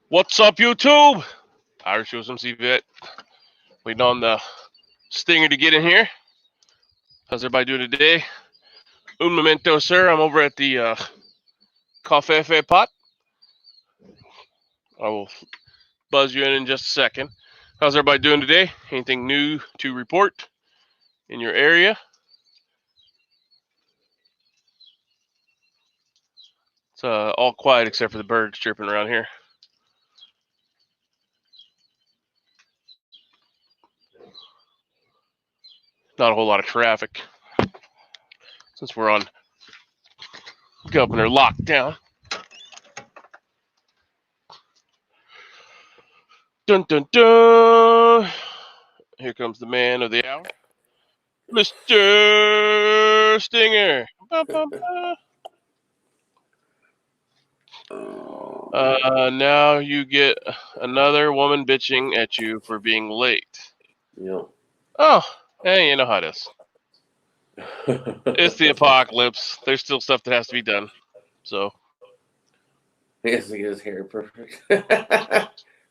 What's up, YouTube? Irish USMC Vet. Waiting on the stinger to get in here. How's everybody doing today? Un momento, sir. I'm over at the Coffee Pot. I will buzz you in just a second. How's everybody doing today? Anything new to report in your area? It's all quiet except for the birds chirping around here. Not a whole lot of traffic since we're on Governor lockdown. Dun dun dun! Here comes the man of the hour, Mr. Stinger. Now you get another woman bitching at you for being late. Yep. Oh, hey, you know how it is. It's the apocalypse. There's still stuff that has to be done. So. He has to get his hair perfect.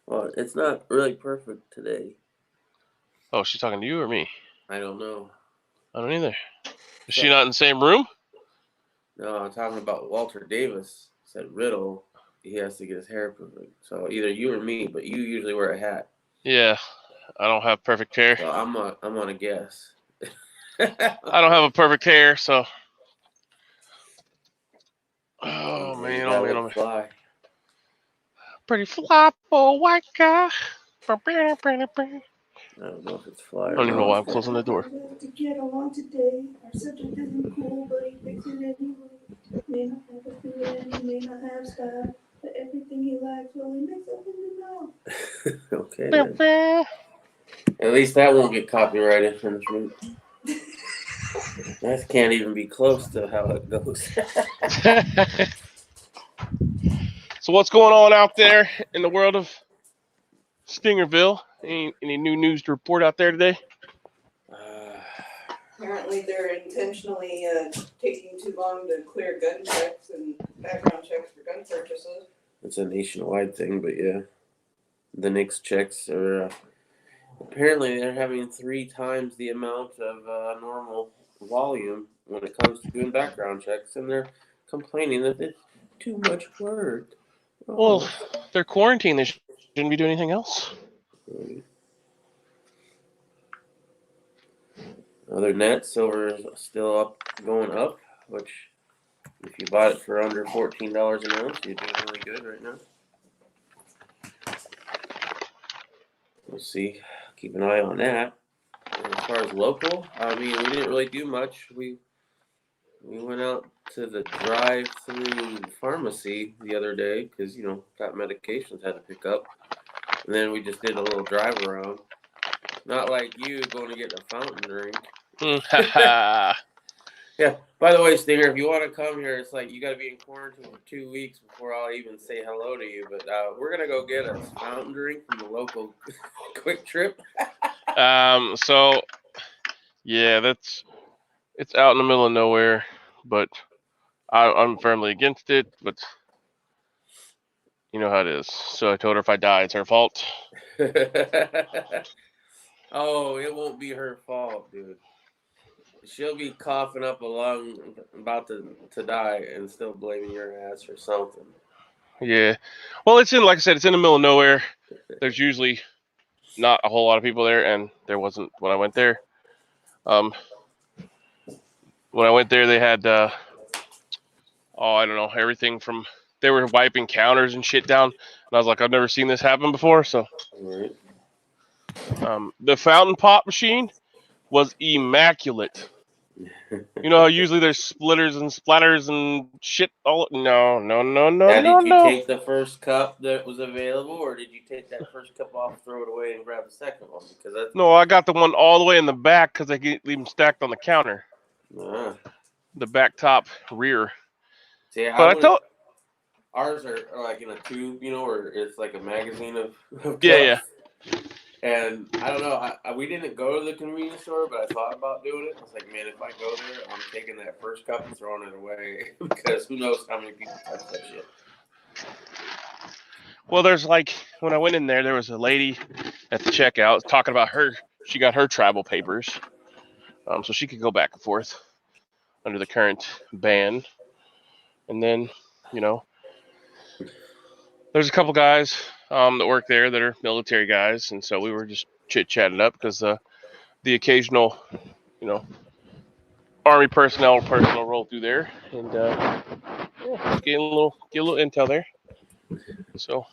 Well, it's not really perfect today. Oh, she's talking to you or me? I don't know. I don't either. Is she not in the same room? No, I'm talking about Walter Davis said Riddle. He has to get his hair perfect. So either you or me, but you usually wear a hat. Yeah, I don't have perfect hair. So I'm on a guess. I don't have a perfect hair, so. Oh man, oh man, oh man. Fly. Pretty fly for a white guy. I don't know if it's fly. don't even know why I'm closing the door. To get along today. Our subject isn't cool, but he picks it anyway. May not have a good and may not have style, but everything he likes, well, he makes up in the mouth. Okay. Then. At least that won't get copyright infringement. That can't even be close to how it goes. So what's going on out there in the world of Stingerville? Any new news to report out there today? Apparently they're intentionally taking too long to clear gun checks and background checks for gun purchases. It's a nationwide thing, but yeah. The NICS checks are... apparently they're having 3 times the amount of normal volume when it comes to doing background checks, and they're complaining that it's too much work. Oh. Well, they're quarantined. They shouldn't be doing anything else. Other than that, silver is still going up, which if you bought it for under $14 an ounce, you're doing really good right now. We'll see. Keep an eye on that. As far as local, I mean, we didn't really do much. We went out to the drive-through pharmacy the other day because, got medications had to pick up. And then we just did a little drive around. Not like you going to get a fountain drink. Yeah. By the way, Stinger, if you want to come here, it's like you got to be in quarantine for 2 weeks before I'll even say hello to you. But we're gonna go get a fountain drink from the local Quick Trip. So, yeah, it's out in the middle of nowhere, but I'm firmly against it. But you know how it is. So I told her if I die, it's her fault. Oh, it won't be her fault, dude. She'll be coughing up a lung, about to die, and still blaming your ass for something. Yeah. Well, like I said, it's in the middle of nowhere. There's usually not a whole lot of people there, and there wasn't when I went there. When I went there, they had, I don't know, everything from, they were wiping counters and shit down, and I was like, I've never seen this happen before, so. Right. The fountain pop machine was immaculate. You know how usually there's splitters and splatters and shit all... No. Now, did you take the first cup that was available, or did you take that first cup off, throw it away, and grab the second one? No, I got the one all the way in the back because they leave them stacked on the counter. The back top rear. See, but I thought... Ours are like in a tube, where it's like a magazine of cups. Yeah. And I don't know, we didn't go to the convenience store, but I thought about doing it. I was like, man, if I go there, I'm taking that first cup and throwing it away because who knows how many people touch that shit. Well, there's like when I went in there was a lady at the checkout talking about she got her travel papers, so she could go back and forth under the current ban. And then, you know, there's a couple guys that work there that are military guys, and so we were just chit-chatting up because the occasional, you know, Army personnel roll through there, and yeah, just get a little intel there. So,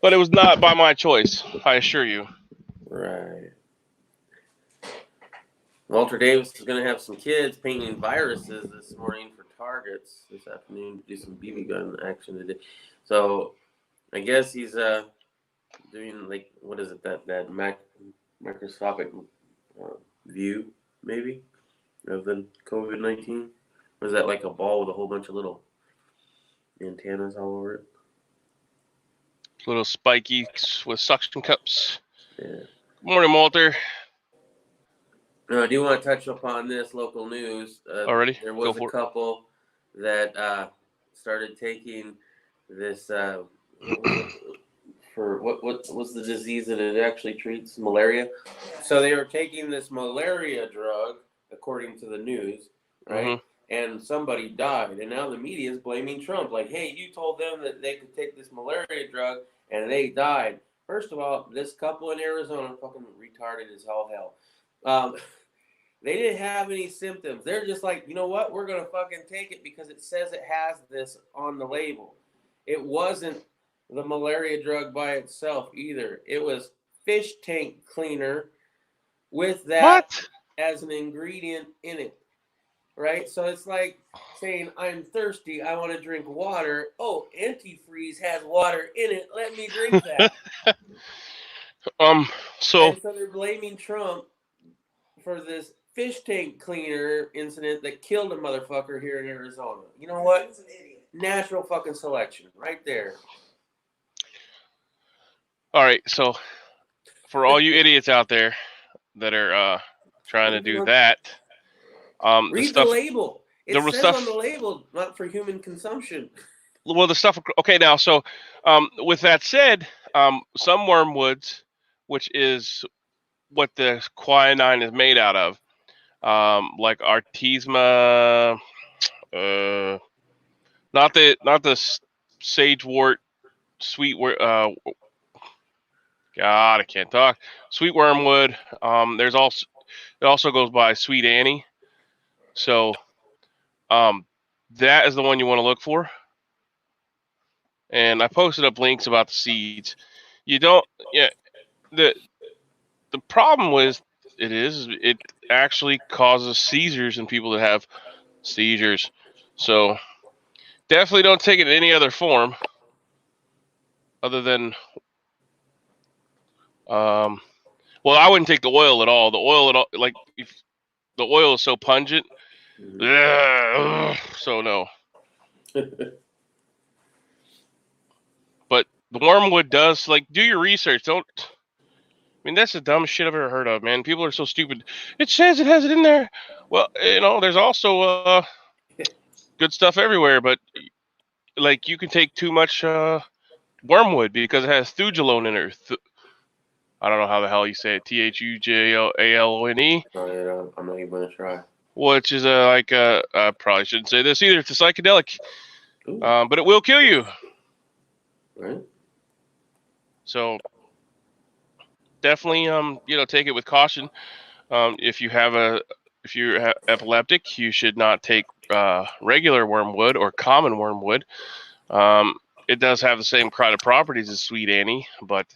but it was not by my choice, I assure you. Right. Walter Davis is going to have some kids painting viruses this morning for targets this afternoon to do some BB gun action today. So I guess he's doing like, what is it, that microscopic view maybe of the COVID-19? Was that like a ball with a whole bunch of little antennas all over it? Little spiky with suction cups. Yeah. Good morning, Walter. I do want to touch upon this local news. Already? There Go was a for it. couple that started taking this for what was the disease that it actually treats? Malaria. So they were taking this malaria drug, according to the news, right? And somebody died, and now the media is blaming Trump. Like, hey, you told them that they could take this malaria drug, and they died. First of all, this couple in Arizona fucking retarded as all hell. They didn't have any symptoms. They're just like, you know what? We're going to fucking take it because it says it has this on the label. It wasn't the malaria drug by itself either. It was fish tank cleaner with that as an ingredient in it. Right? So it's like saying, I'm thirsty. I want to drink water. Oh, antifreeze has water in it. Let me drink that. And so they're blaming Trump for this fish tank cleaner incident that killed a motherfucker here in Arizona. You know what? Natural fucking selection right there. All right, so for all you idiots out there that are trying to do that, read the label. It says on the label, not for human consumption. Well, the stuff. Okay, now, so with that said, some wormwoods, which is what the quinine is made out of, like artemisia, not the sagewort, sweetwort. God, I can't talk. Sweet wormwood. There's also it also goes by Sweet Annie. So, that is the one you want to look for. And I posted up links about the seeds. You don't, yeah. The problem with it actually causes seizures in people that have seizures. So definitely don't take it in any other form other than well, I wouldn't take the oil at all. The oil at all, like if the oil is so pungent. So no. But the wormwood does, like, do your research. Don't. I mean, that's the dumbest shit I've ever heard of, man. People are so stupid. It says it has it in there. Well, there's also good stuff everywhere, but like you can take too much wormwood because it has thujolone in it. I don't know how the hell you say it. THUJALONE. Oh, yeah, I'm not even gonna try. Which is I probably shouldn't say this either. It's a psychedelic, but it will kill you. Right. So definitely, take it with caution. If you're epileptic, you should not take regular wormwood or common wormwood. It does have the same kind of properties as Sweet Annie, but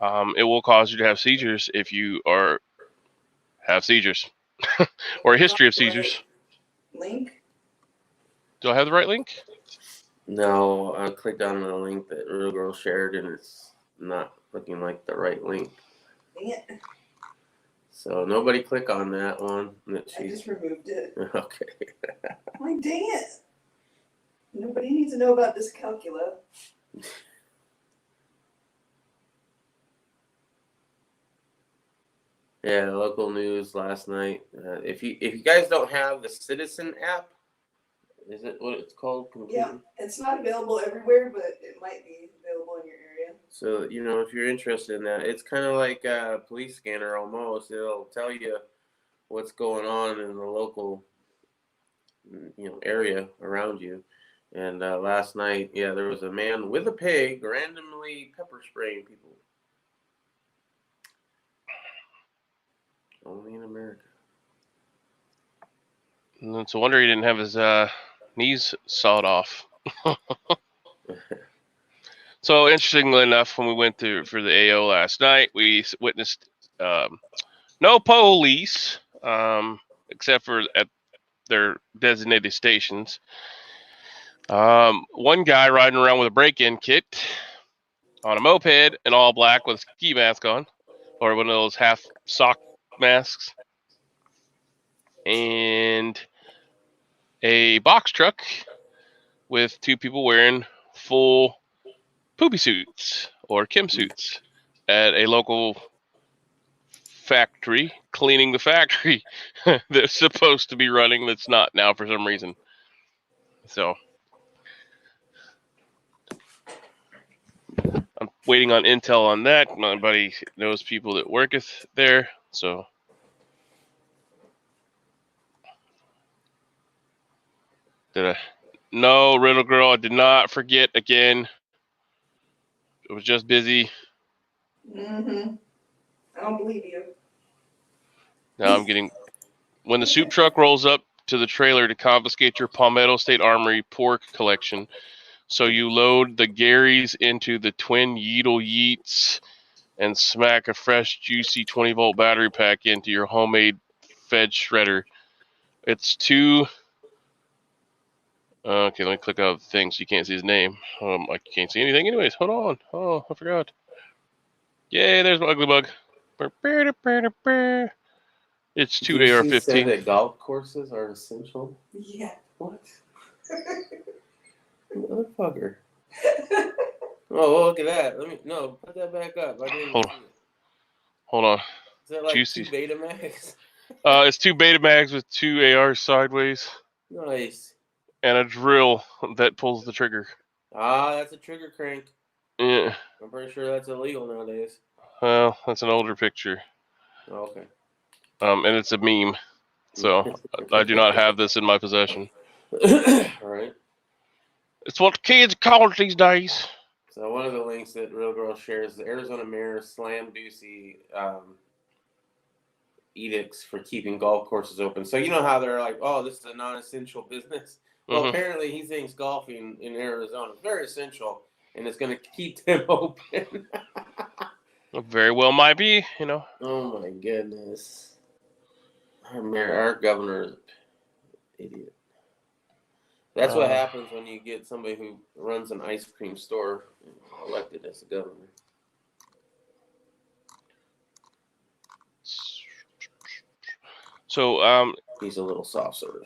it will cause you to have seizures if you have seizures or a history of seizures. Link? Do I have the right link? No, I clicked on the link that Real Girl shared, and it's not looking like the right link. Dang it. So nobody click on that one. I just removed it. Okay. Like, dang it. Nobody needs to know about dyscalculia. Yeah, local news last night. If you guys don't have the Citizen app, Is it what it's called? Yeah, it's not available everywhere, but it might be available in your area. So, if you're interested in that, it's kind of like a police scanner almost. It'll tell you what's going on in the local, area around you. And last night, there was a man with a pig randomly pepper spraying people. Only in America. And it's a wonder he didn't have his knees sawed off. So interestingly enough, when we went for the AO last night, we witnessed no police, except for at their designated stations. One guy riding around with a break-in kit on a moped in all black with a ski mask on, or one of those half sock masks, and a box truck with two people wearing full poopy suits or Kim suits at a local factory, cleaning the factory that's supposed to be running that's not now for some reason. So I'm waiting on intel on that. My buddy knows people that worketh there, so no, Riddle Girl, I did not forget again. I was just busy. Mm-hmm. I don't believe you. Now I'm getting when the soup truck rolls up to the trailer to confiscate your Palmetto State Armory pork collection. So you load the Garys into the twin Yeetle Yeets and smack a fresh, juicy 20-volt battery pack into your homemade fed shredder. It's two. Okay, let me click out the thing so you can't see his name. I can't see anything anyways. Hold on. Oh, I forgot. Yay, there's my ugly bug. It's two Did you say AR-15. that golf courses are essential? Yeah. What? Motherfucker. Oh, look at that. Put that back up. I didn't Hold see on. it. Hold on. Is that like Juicy. 2 Betamax? It's two Betamags with two ARs sideways Nice. and a drill that pulls the trigger. Ah, that's a trigger crank. Yeah. I'm pretty sure that's illegal nowadays. Well, that's an older picture. Oh, okay. And it's a meme. So I do not have this in my possession. All right. It's what kids call it these days. So one of the links that Real Girl shares, the Arizona mayor slam Ducey edicts for keeping golf courses open. So you know how they're like, oh, this is a non-essential business. Well, apparently he thinks golfing in Arizona is very essential, and it's going to keep them open. Very well might be, Oh my goodness. Our governor is an idiot. That's what happens when you get somebody who runs an ice cream store elected as the governor. So, He's a little soft serve.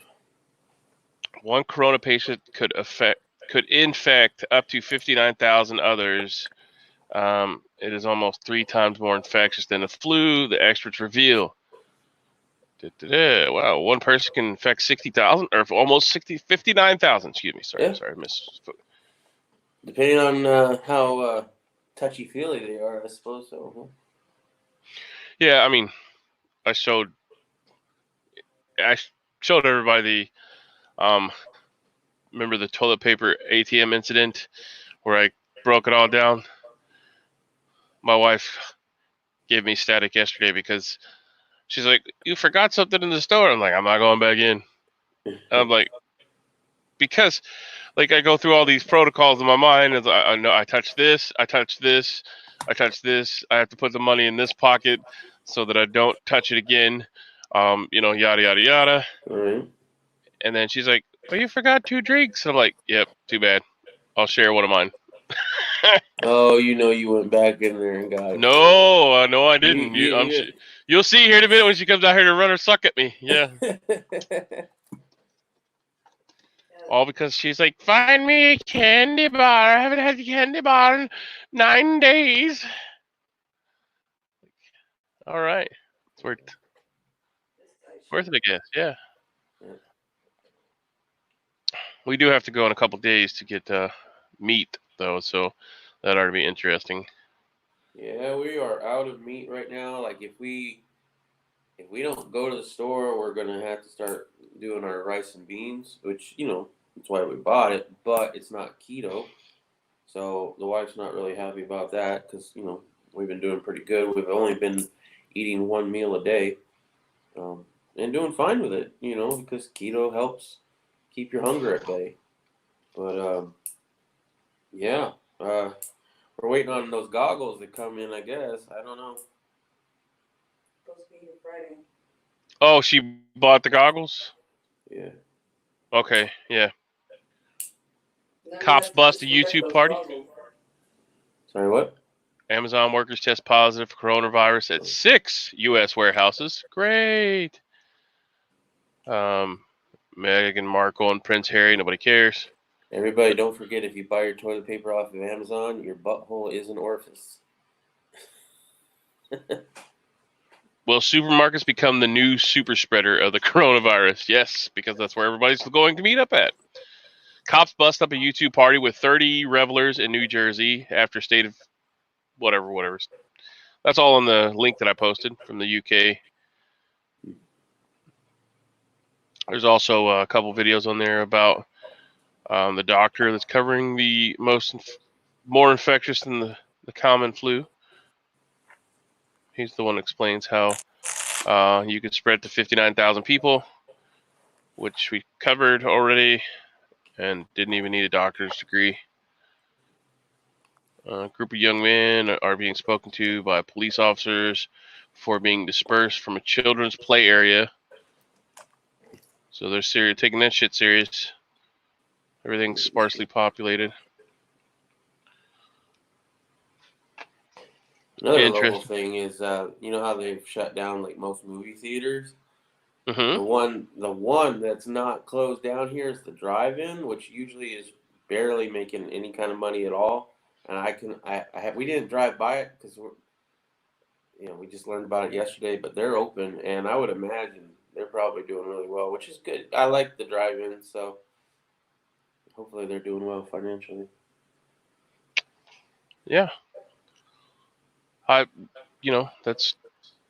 one corona patient could infect up to 59,000 others. It is almost 3 times more infectious than the flu, the experts reveal. Wow, one person can infect 60,000 or almost 59,000. Excuse me. Sorry, I misspoke. Depending on how touchy-feely they are, I suppose so. Huh? Yeah, I mean, I showed everybody the remember the toilet paper ATM incident where I broke it all down. My wife gave me static yesterday because she's like, "You forgot something in the store." I'm like, "I'm not going back in." I'm like, because like I go through all these protocols in my mind. As I know, I touch this, I touch this, I touch this. I have to put the money in this pocket so that I don't touch it again. Yada yada yada. Right. And then she's like, "Oh, you forgot 2 drinks." I'm like, "Yep, too bad. I'll share one of mine." Oh, you went back in there and got it. No, I didn't. You'll see here in a minute when she comes out here to run her suck at me. Yeah. All because she's like, "Find me a candy bar. I haven't had a candy bar in 9 days." All right. It's worth it, I guess. Yeah. We do have to go in a couple days to get meat, though, so that ought to be interesting. Yeah, we are out of meat right now. Like if we don't go to the store, we're gonna have to start doing our rice and beans, which that's why we bought it. But it's not keto, so the wife's not really happy about that because we've been doing pretty good. We've only been eating one meal a day, and doing fine with it. Because keto helps keep your hunger at bay. But yeah, we're waiting on those goggles to come in. I guess I don't know. Supposed to be here Friday. Oh, she bought the goggles? Yeah. Okay, yeah. Now you Cops have to bust a disinfect YouTube those party. goggles. Sorry, what? Amazon workers test positive for coronavirus at 6 U.S. warehouses. Great. Meghan Markle and Prince Harry, nobody cares. Everybody, don't forget, if you buy your toilet paper off of Amazon, your butthole is an orifice. Will supermarkets become the new super spreader of the coronavirus? Yes, because that's where everybody's going to meet up at. Cops bust up a YouTube party with 30 revelers in New Jersey after state of whatever. That's all on the link that I posted from the UK. There's also a couple videos on there about the doctor that's covering the more infectious than the common flu. He's the one that explains how you could spread to 59,000 people, which we covered already and didn't even need a doctor's degree. A group of young men are being spoken to by police officers before being dispersed from a children's play area. So they're taking that shit serious. Everything's sparsely populated. Another local Interesting. thing is, you know how they've shut down like most movie theaters. Mm-hmm. The one that's not closed down here is the drive-in, which usually is barely making any kind of money at all. And we didn't drive by it because we just learned about it yesterday. But they're open, and I would imagine they're probably doing really well, which is good. I like the drive-in, so hopefully they're doing well financially. Yeah. That's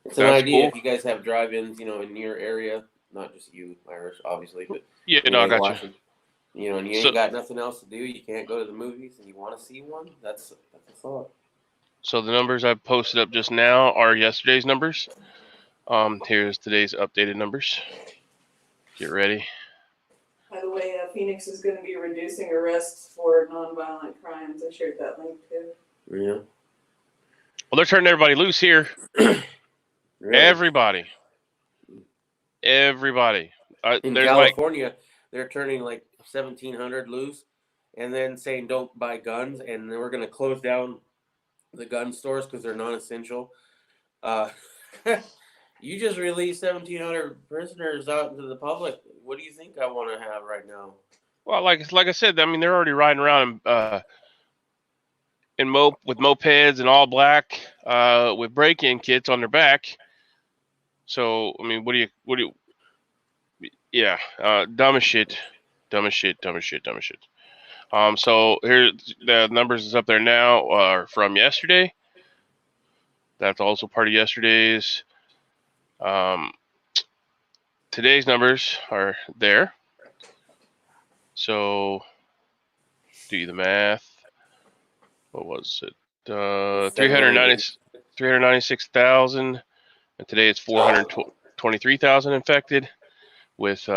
It's an idea cool. if you guys have drive-ins, in your area, not just you, Irish, obviously, but Yeah, no, I anybody got you. watching, and you So, ain't got nothing else to do, you can't go to the movies, and you want to see one. That's a thought. so the numbers I posted up just now are yesterday's numbers. Here's today's updated numbers. Get ready. By the way, Phoenix is going to be reducing arrests for nonviolent crimes. I shared that link too. Yeah. Well, they're turning everybody loose here. Really? Everybody. In There's California, they're turning like 1,700 loose, and then saying don't buy guns, and then we're going to close down the gun stores because they're non-essential. You just released 1,700 prisoners out into the public. What do you think I want to have right now? well, like I said, I mean they're already riding around with mopeds and all black with break-in kits on their back. So I mean, what do you? Yeah, dumb as shit. So here the numbers is up there now are from yesterday. That's also part of yesterday's. Today's numbers are there. So do the math. What was it? 396,000. And today it's 423,000 infected with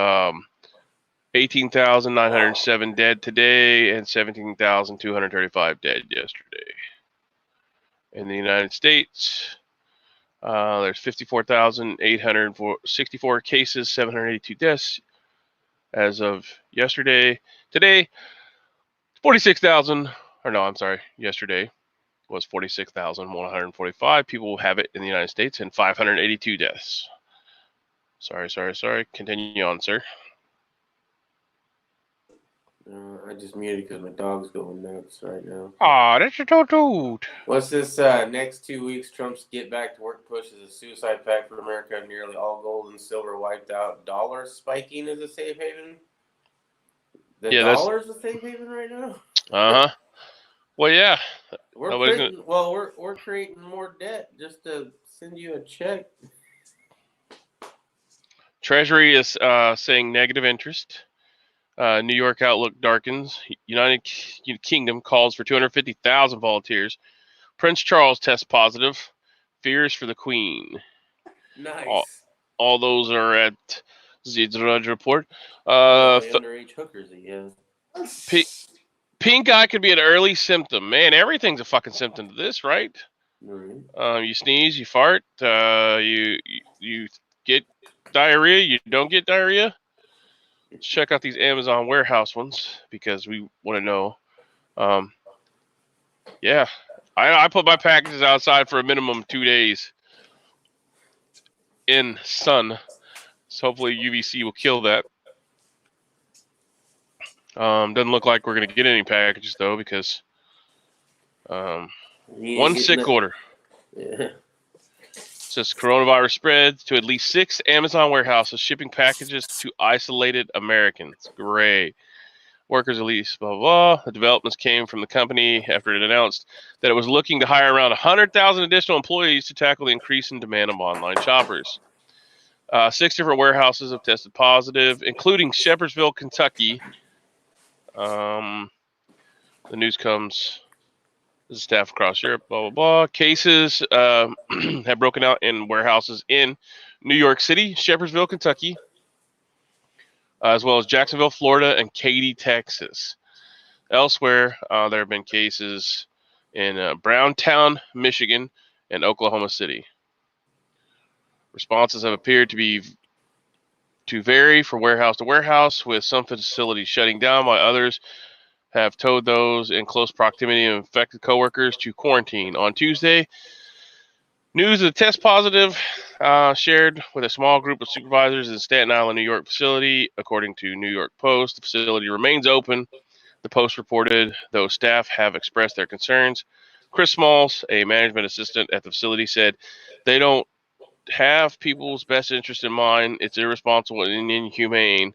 18,907 dead today and 17,235 dead yesterday. In the United States, there's 54,864 cases, 782 deaths as of yesterday. Today, 46,000, or no, I'm sorry, yesterday was 46,145 people have it in the United States and 582 deaths. Sorry. Continue on, sir. I just muted because my dog's going nuts right now. Aw, that's a toot. What's this next 2 weeks? Trump's Get Back to Work push is a suicide pact for America. Nearly all gold and silver wiped out. Dollar spiking as a safe haven. The Yeah, that's dollar's the safe haven right now. Well, yeah. We're creating more debt just to send you a check. Treasury is saying negative interest. New York outlook darkens. United Kingdom calls for 250,000 volunteers. Prince Charles tests positive. Fears for the Queen. Nice. All those are at the Drudge Report. All the underage hookers he has. Pink eye could be an early symptom. Man, everything's a fucking symptom to this, right? Mm-hmm. You sneeze, you fart, you get diarrhea, you don't get diarrhea. Let's check out these Amazon warehouse ones because we want to know. Yeah, I put my packages outside for a minimum 2 days in sun. So hopefully UVC will kill that. Doesn't look like we're gonna get any packages though because one sick order. Yeah. Says coronavirus spreads to at least 6 Amazon warehouses shipping packages to isolated Americans. Great. Workers at least, blah, blah, blah. The developments came from the company after it announced that it was looking to hire around 100,000 additional employees to tackle the increase in demand of online shoppers. 6 different warehouses have tested positive, including Shepherdsville, Kentucky. The news comes. This is staff across Europe, blah, blah, blah. Cases have broken out in warehouses in New York City, Shepherdsville, Kentucky, as well as Jacksonville, Florida, and Katy, Texas. Elsewhere, there have been cases in Browntown, Michigan, and Oklahoma City. Responses have appeared to vary from warehouse to warehouse, with some facilities shutting down while others have told those in close proximity of infected coworkers to quarantine. On Tuesday, news of the test positive shared with a small group of supervisors in the Staten Island, New York facility. According to New York Post, the facility remains open. The Post reported, though staff have expressed their concerns. Chris Smalls, a management assistant at the facility, said they don't have people's best interest in mind. It's irresponsible and inhumane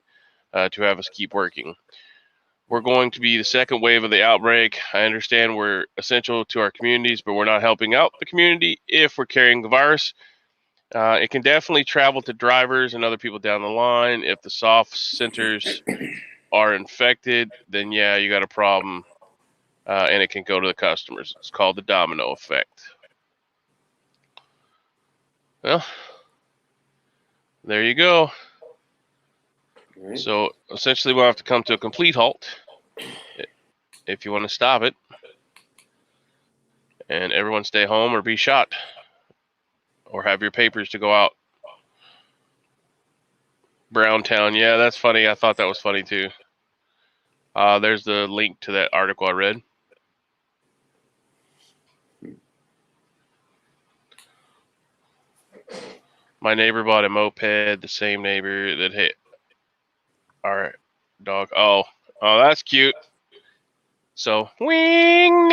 to have us keep working. We're going to be the second wave of the outbreak. I understand we're essential to our communities, but we're not helping out the community if we're carrying the virus. It can definitely travel to drivers and other people down the line. If the soft centers are infected, then yeah, you got a problem, and it can go to the customers. It's called the domino effect. Well, there you go. Right. So essentially, we'll have to come to a complete halt if you want to stop it, and everyone stay home or be shot, or have your papers to go out. Browntown, yeah, that's funny. I thought that was funny too. There's the link to that article I read. My neighbor bought a moped, the same neighbor that hit our dog. Oh, that's cute. So, and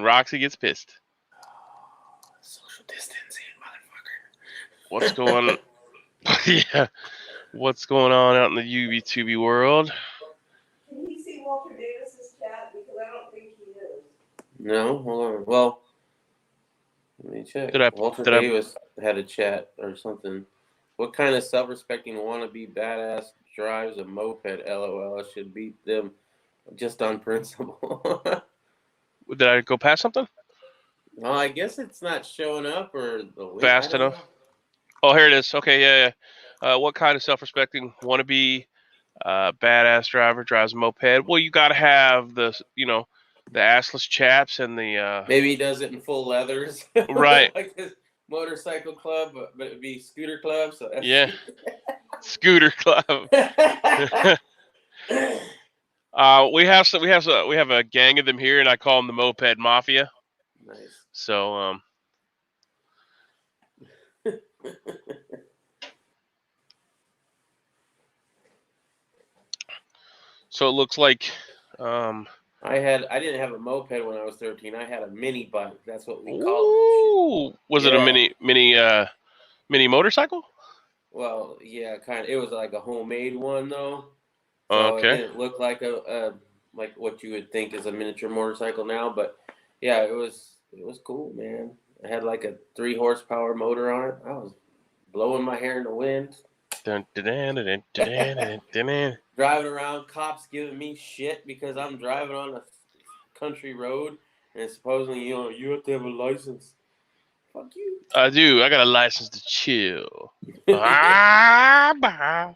Roxy gets pissed. Social distancing, motherfucker. What's going? Yeah, what's going on out in the UV2B world? Can you see Walter Davis's chat? Because I don't think he is. No, hold on. Well, let me check. Walter Davis had a chat or something. What kind of self-respecting wannabe badass drives a moped? LOL. I should beat them just on principle. Did I go past something? Well, I guess it's not showing up or the link. Fast enough. Oh, here it is. Okay, yeah. What kind of self-respecting wannabe badass driver drives a moped? Well, you got to have the assless chaps and the. Maybe he does it in full leathers. Right. Like his motorcycle club, but it'd be scooter club. So yeah. Scooter club. We have a gang of them here, and I call them the Moped Mafia. Nice. So so it looks like I didn't have a moped when I was 13. I had a mini bike. That's what we called it. Was it a mini motorcycle? Well, yeah, kind of. It was like a homemade one though. So it Okay. didn't look like a like what you would think is a miniature motorcycle now, but yeah, it was cool, man. It had like a 3 horsepower motor on it. I was blowing my hair in the wind. Dun, dun, dun, dun, dun, dun, dun, dun, dun. Driving around, cops giving me shit because I'm driving on a country road, and supposedly you have to have a license. Fuck you. I do. I got a license to chill. Man, Bah.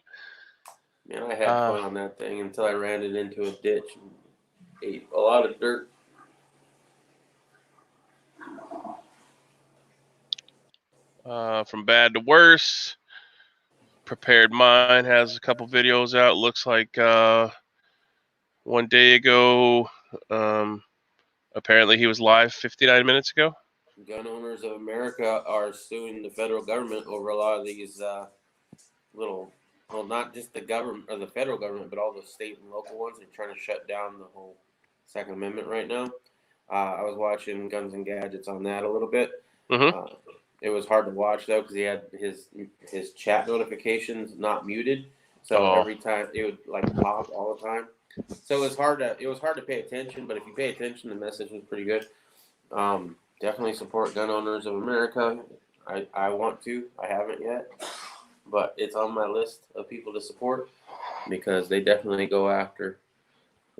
I had fun on that thing until I ran it into a ditch and ate a lot of dirt. From bad to worse. Prepared Mind has a couple videos out. Looks like one day ago, apparently he was live 59 minutes ago. Gun owners of America are suing the federal government over a lot of these little, well, not just the government or the federal government, but all the state and local ones. They're trying to shut down the whole Second Amendment right now. I was watching Guns and Gadgets on that a little bit. Mm-hmm. It was hard to watch though because he had his chat notifications not muted, so Oh. every time it would like pop all the time. So it was hard to pay attention. But if you pay attention, the message was pretty good. Definitely support gun owners of America. I want to. I haven't yet, but it's on my list of people to support because they definitely go after.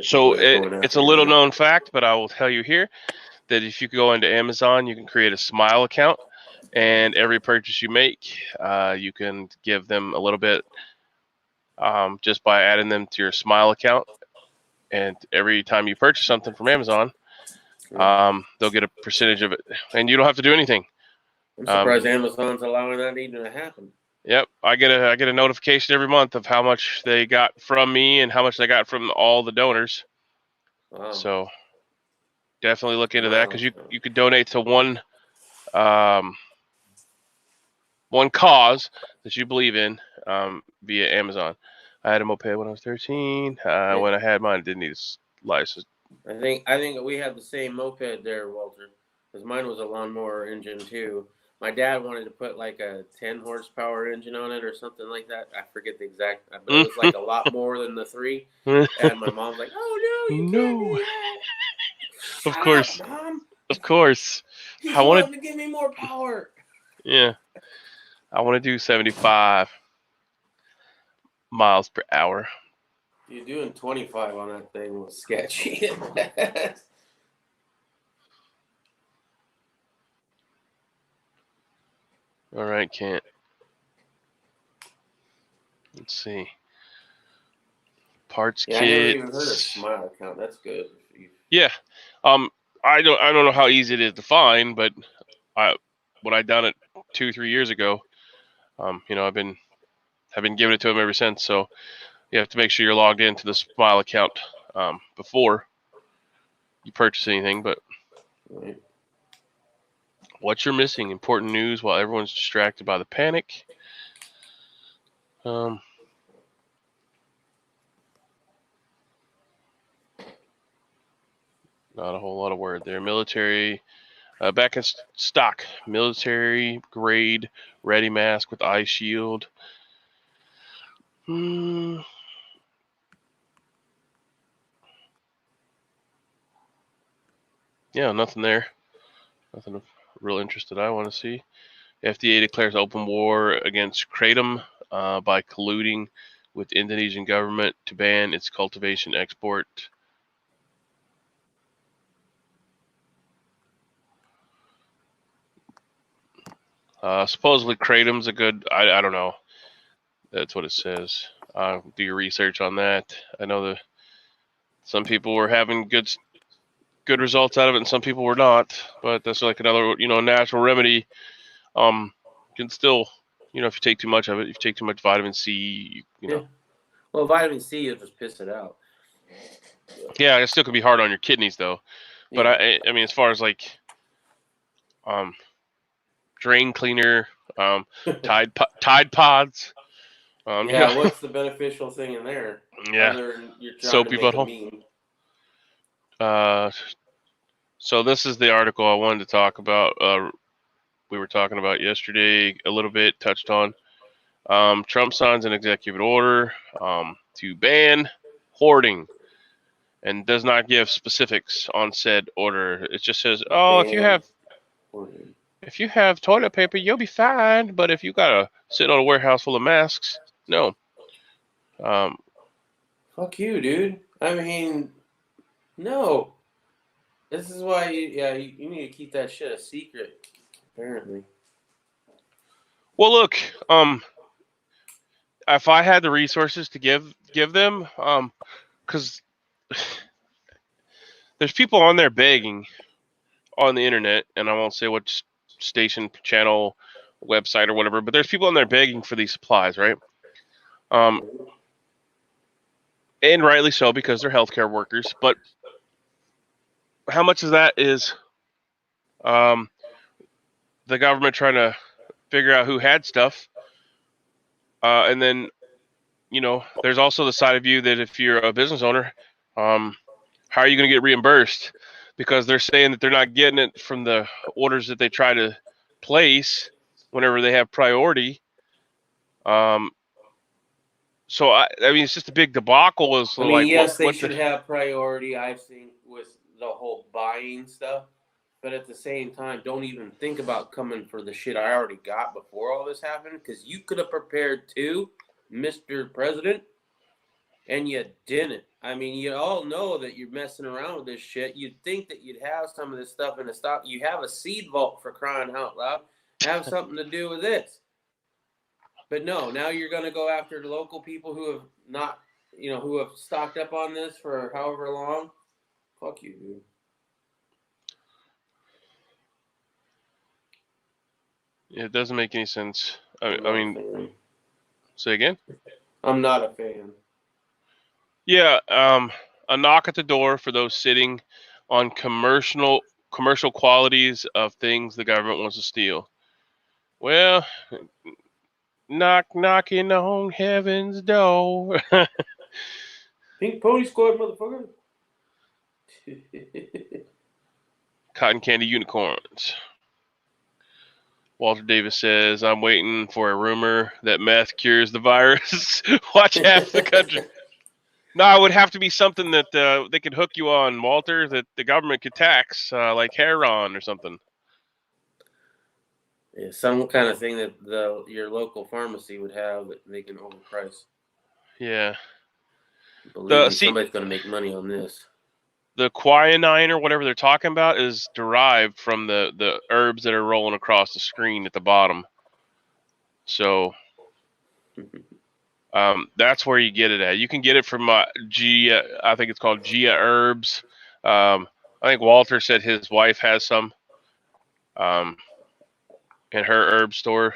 So it's a little known fact, but I will tell you here that if you go into Amazon, you can create a Smile account, and every purchase you make, you can give them a little bit just by adding them to your Smile account. And every time you purchase something from Amazon, they'll get a percentage of it, and you don't have to do anything. I'm surprised Amazon's allowing that even to happen. Yep, I get a notification every month of how much they got from me and how much they got from all the donors. Wow. So definitely look into that because you could donate to one cause that you believe in via Amazon. I had a moped when I was 13. When I had mine, I didn't need a license. I think we had the same moped there, Walter, because mine was a lawnmower engine too. My dad wanted to put like a 10 horsepower engine on it or something like that. I forget the exact, but it was like a lot more than the 3. And my mom's like, "Oh no, you can't do that." Of course, Shut up, Mom. of course. He's wanting to give me more power. Yeah, I want to do 75 miles per hour. You're doing 25 on that thing was sketchy. All right, Kent. Let's see. Parts kits. I never even heard of Smile account. That's good. Yeah. I don't know how easy it is to find, but when I done it 2-3 years ago, I've been giving it to him ever since. So you have to make sure you're logged into the Smile account before you purchase anything. But right. What you're missing? Important news while everyone's distracted by the panic. Not a whole lot of word there. Military, back in stock. Military grade ready mask with eye shield. Yeah, nothing there. Nothing of real interest that I want to see. FDA declares open war against kratom by colluding with Indonesian government to ban its cultivation export. Supposedly kratom's a good, I don't know. That's what it says. Do your research on that. I know that some people were having good results out of it and some people were not, but that's like another, natural remedy. Can still, if you take too much of it, if you take too much vitamin C, you know. Well, vitamin C, you'll just piss it out. Yeah, it still can be hard on your kidneys though. But I mean, as far as like, drain cleaner, Tide Pods. What's the beneficial thing in there? Yeah. Other than you're trying Soapy to make butthole. a meme. So this is the article I wanted to talk about. We were talking about yesterday a little bit, touched on. Trump signs an executive order to ban hoarding, and does not give specifics on said order. It just says, oh, if you Ban have hoarding. toilet paper, you'll be fine. But if you gotta sit on a warehouse full of masks, no. Fuck you, dude. I mean, no. This is why you need to keep that shit a secret, apparently. Well, look, if I had the resources to give them, because there's people on there begging on the internet, and I won't say what station, channel, website, or whatever, but there's people on there begging for these supplies, right? And rightly so, because they're healthcare workers. But how much of that is the government trying to figure out who had stuff, and then there's also the side of you that if you're a business owner, how are you going to get reimbursed? Because they're saying that they're not getting it from the orders that they try to place whenever they have priority. So I mean, it's just a big debacle. Is I mean, like yes, they what should have priority, I think, with the whole buying stuff. But at the same time, don't even think about coming for the shit I already got before all this happened, because you could have prepared too, Mr. President, and you didn't. I mean, you all know that you're messing around with this shit. You'd think that you'd have some of this stuff in the stock. You have a seed vault, for crying out loud. Have something to do with this. But no, now you're going to go after the local people who have not, who have stocked up on this for however long. Fuck you, dude. It doesn't make any sense. I I'm mean, not a fan. say again? I'm not a fan. Yeah, a knock at the door for those sitting on commercial qualities of things the government wants to steal. Well, knocking on heaven's door. Pink Pony Squad, motherfucker. Cotton candy unicorns. Walter Davis says, I'm waiting for a rumor that meth cures the virus. Watch half the country. No, it would have to be something that they could hook you on, Walter, that the government could tax, like heroin or something. Yeah, some kind of thing that your local pharmacy would have that they can overprice. Yeah. Believe me, somebody's going to make money on this. The quinine or whatever they're talking about is derived from the herbs that are rolling across the screen at the bottom. So that's where you get it at. You can get it from Gia. I think it's called Gia Herbs. I think Walter said his wife has some in her herb store.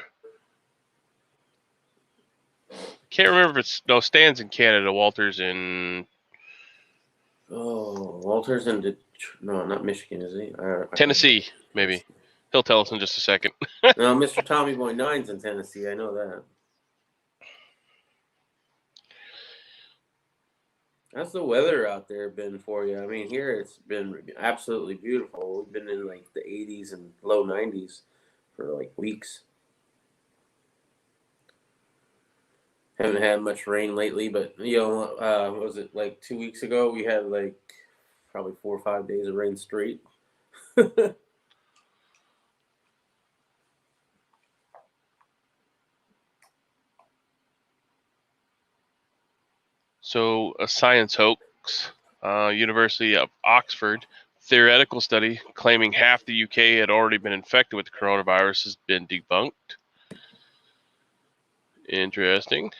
Can't remember if Stan's in Canada. Walter's in. Oh, Walter's in no, not Michigan, is he? Tennessee, maybe. He'll tell us in just a second. No, Mr. Tommy Boy 9's in Tennessee. I know that. How's the weather out there been for you? I mean, here it's been absolutely beautiful. We've been in like the 80s and low 90s for like weeks. Haven't had much rain lately, but what was it, like 2 weeks ago? We had like probably 4 or 5 days of rain straight. So, a science hoax, University of Oxford theoretical study claiming half the UK had already been infected with the coronavirus has been debunked. Interesting.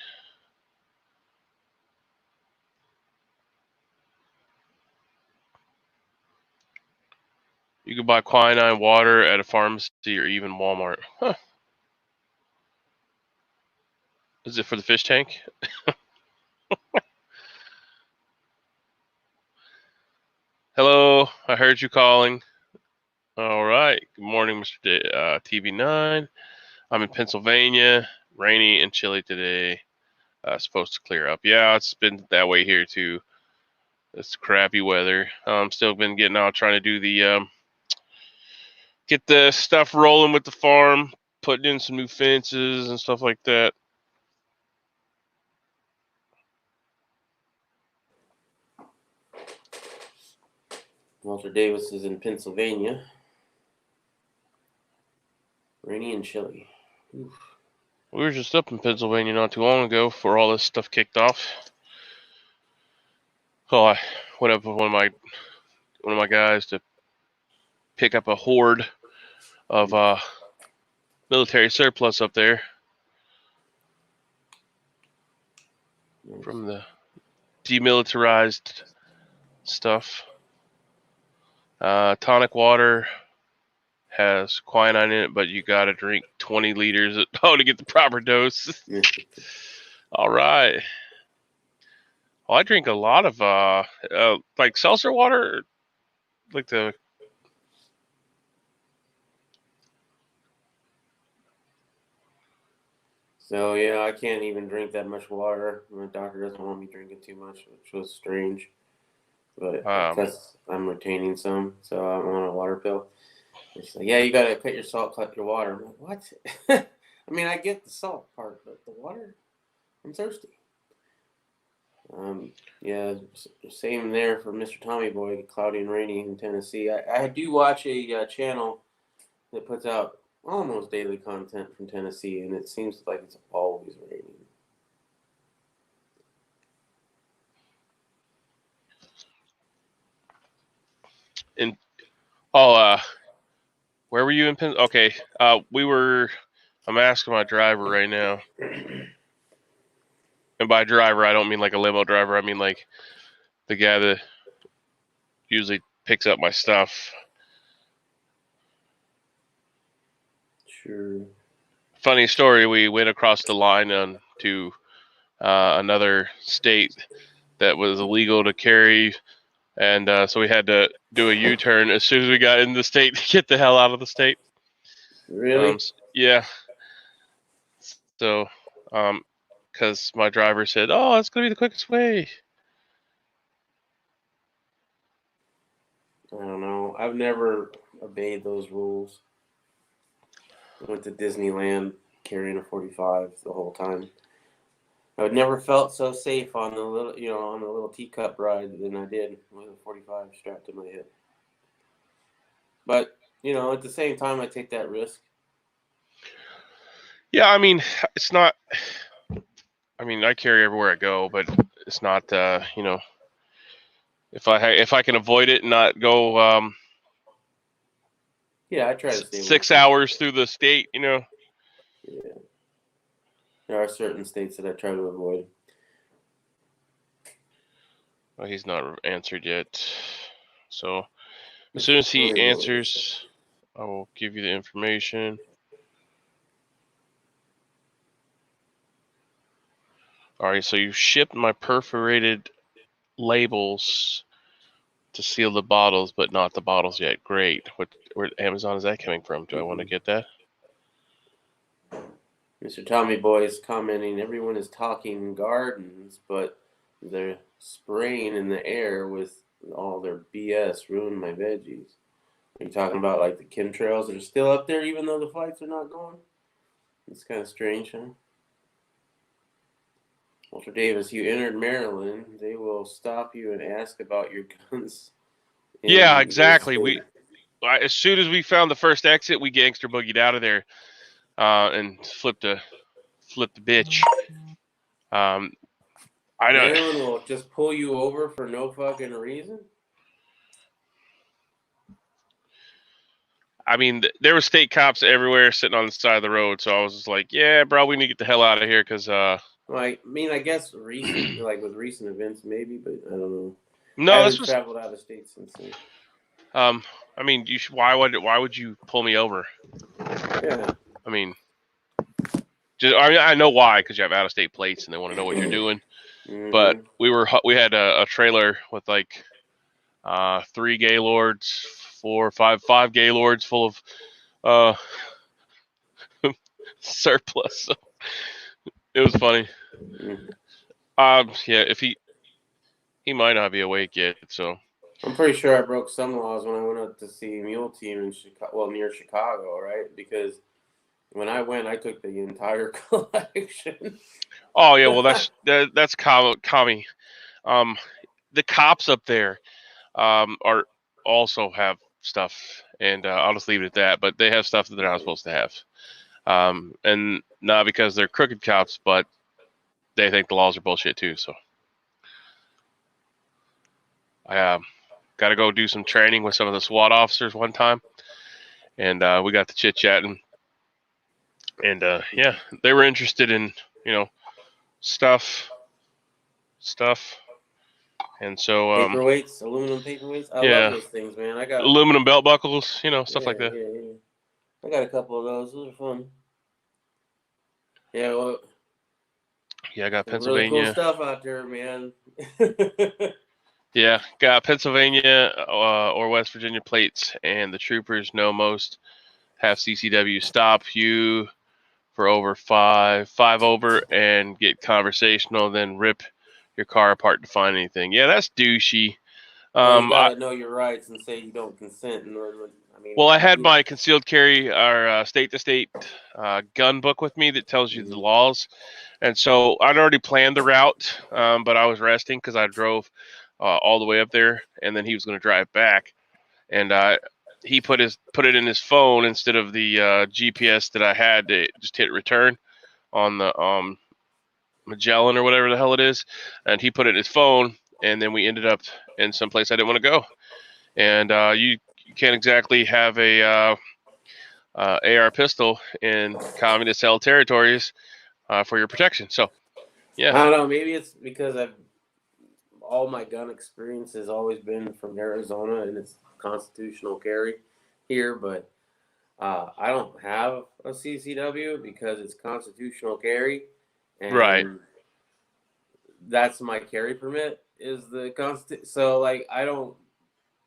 You can buy quinine water at a pharmacy or even Walmart. Huh. Is it for the fish tank? Hello, I heard you calling. All right. Good morning, Mr. TV9. I'm in Pennsylvania. Rainy and chilly today. Supposed to clear up. Yeah, it's been that way here too. It's crappy weather. Still been getting out trying to do the get the stuff rolling with the farm, putting in some new fences and stuff like that. Walter Davis is in Pennsylvania. Rainy and chilly. Oof. We were just up in Pennsylvania not too long ago before all this stuff kicked off. So I went up with one of my guys to pick up a hoard of military surplus up there from the demilitarized stuff. Tonic water has quinine in it, but you gotta drink 20 liters to get the proper dose. All right. Well, I drink a lot of like seltzer water, like the. So yeah, I can't even drink that much water. My doctor doesn't want me drinking too much, which was strange. But because I'm retaining some, so I'm on a water pill. And she's like, "Yeah, you gotta cut your salt, cut your water." I'm like, "What?" I mean, I get the salt part, but the water, I'm thirsty. Yeah, same there for Mr. Tommy Boy, cloudy and rainy in Tennessee. I do watch a channel that puts out almost daily content from Tennessee, and it seems like it's always raining. In where were you in Penn? Okay, we were. I'm asking my driver right now, and by driver I don't mean like a limo driver. I mean like the guy that usually picks up my stuff. Sure. Funny story. We went across the line to another state that was illegal to carry. And so we had to do a U-turn as soon as we got in the state to get the hell out of the state. Really? Yeah. So, because my driver said, "Oh, it's gonna be the quickest way." I don't know. I've never obeyed those rules. I went to Disneyland carrying a 45 the whole time. I've never felt so safe on the little teacup ride than I did with a 45 strapped to my hip. But at the same time, I take that risk. Yeah, I mean, it's not. I mean, I carry everywhere I go, but it's not. If I can avoid it and not go. Yeah, I try to stay 6 hours through the state. Yeah. There are certain states that I try to avoid. Well, he's not answered yet. So as soon as he answers, I will give you the information. All right, so you shipped my perforated labels to seal the bottles, but not the bottles yet. Great. Where Amazon is that coming from? Do I want to get that? Mr. Tommy Boy is commenting, everyone is talking gardens, but they're spraying in the air with all their BS, ruined my veggies. Are you talking about like the chemtrails that are still up there even though the flights are not going? It's kind of strange, huh? Walter Davis, you entered Maryland. They will stop you and ask about your guns. Yeah, exactly. As soon as we found the first exit, we gangster boogied out of there and flipped the bitch. I don't. Maryland will just pull you over for no fucking reason. I mean, there were state cops everywhere sitting on the side of the road, so I was just like, "Yeah, bro, we need to get the hell out of here," because. I guess recent, like with recent events, maybe, but I don't know. No, I haven't traveled out of state since then. I mean, you should, why would you pull me over? Yeah. I mean, I know why, because you have out of state plates and they want to know what you're doing. Mm-hmm. But we had a trailer with like 3 gaylords, 4 or 5 gaylords full of surplus. So it was funny. Mm-hmm. Yeah, if he might not be awake yet, so. I'm pretty sure I broke some laws when I went up to see Mule Team in Chicago, near Chicago, right? Because when I went, I took the entire collection. Oh yeah, well that's commie. The cops up there are also have stuff, and I'll just leave it at that. But they have stuff that they're not supposed to have, and not because they're crooked cops, but they think the laws are bullshit too. So I got to go do some training with some of the SWAT officers one time, and we got to chit chatting, and yeah, they were interested in stuff, and so Paperweights, aluminum paperweights. I love yeah, those things, man. I got aluminum belt buckles, stuff like that. Yeah. I got a couple of those. Those are fun. Yeah, well, Yeah, I got some really cool Pennsylvania. stuff out there, man. Yeah, got Pennsylvania or West Virginia plates, and the troopers know most have CCW stop you for over five over, and get conversational, then rip your car apart to find anything. Yeah, that's douchey. Well, you gotta know your rights and say you don't consent. Well, I had my concealed carry, our state-to-state gun book with me that tells you the laws, and so I'd already planned the route, but I was resting because I drove all the way up there, and then he was going to drive back, and he put it in his phone instead of the GPS that I had to just hit return on the Magellan or whatever the hell it is, and he put it in his phone, and then we ended up in some place I didn't want to go, and you can't exactly have a AR pistol in communist held territories for your protection. So, yeah. I don't know. Maybe it's because all my gun experience has always been from Arizona, and it's constitutional carry here. But I don't have a CCW because it's constitutional carry, and Right. that's my carry permit is the So like I don't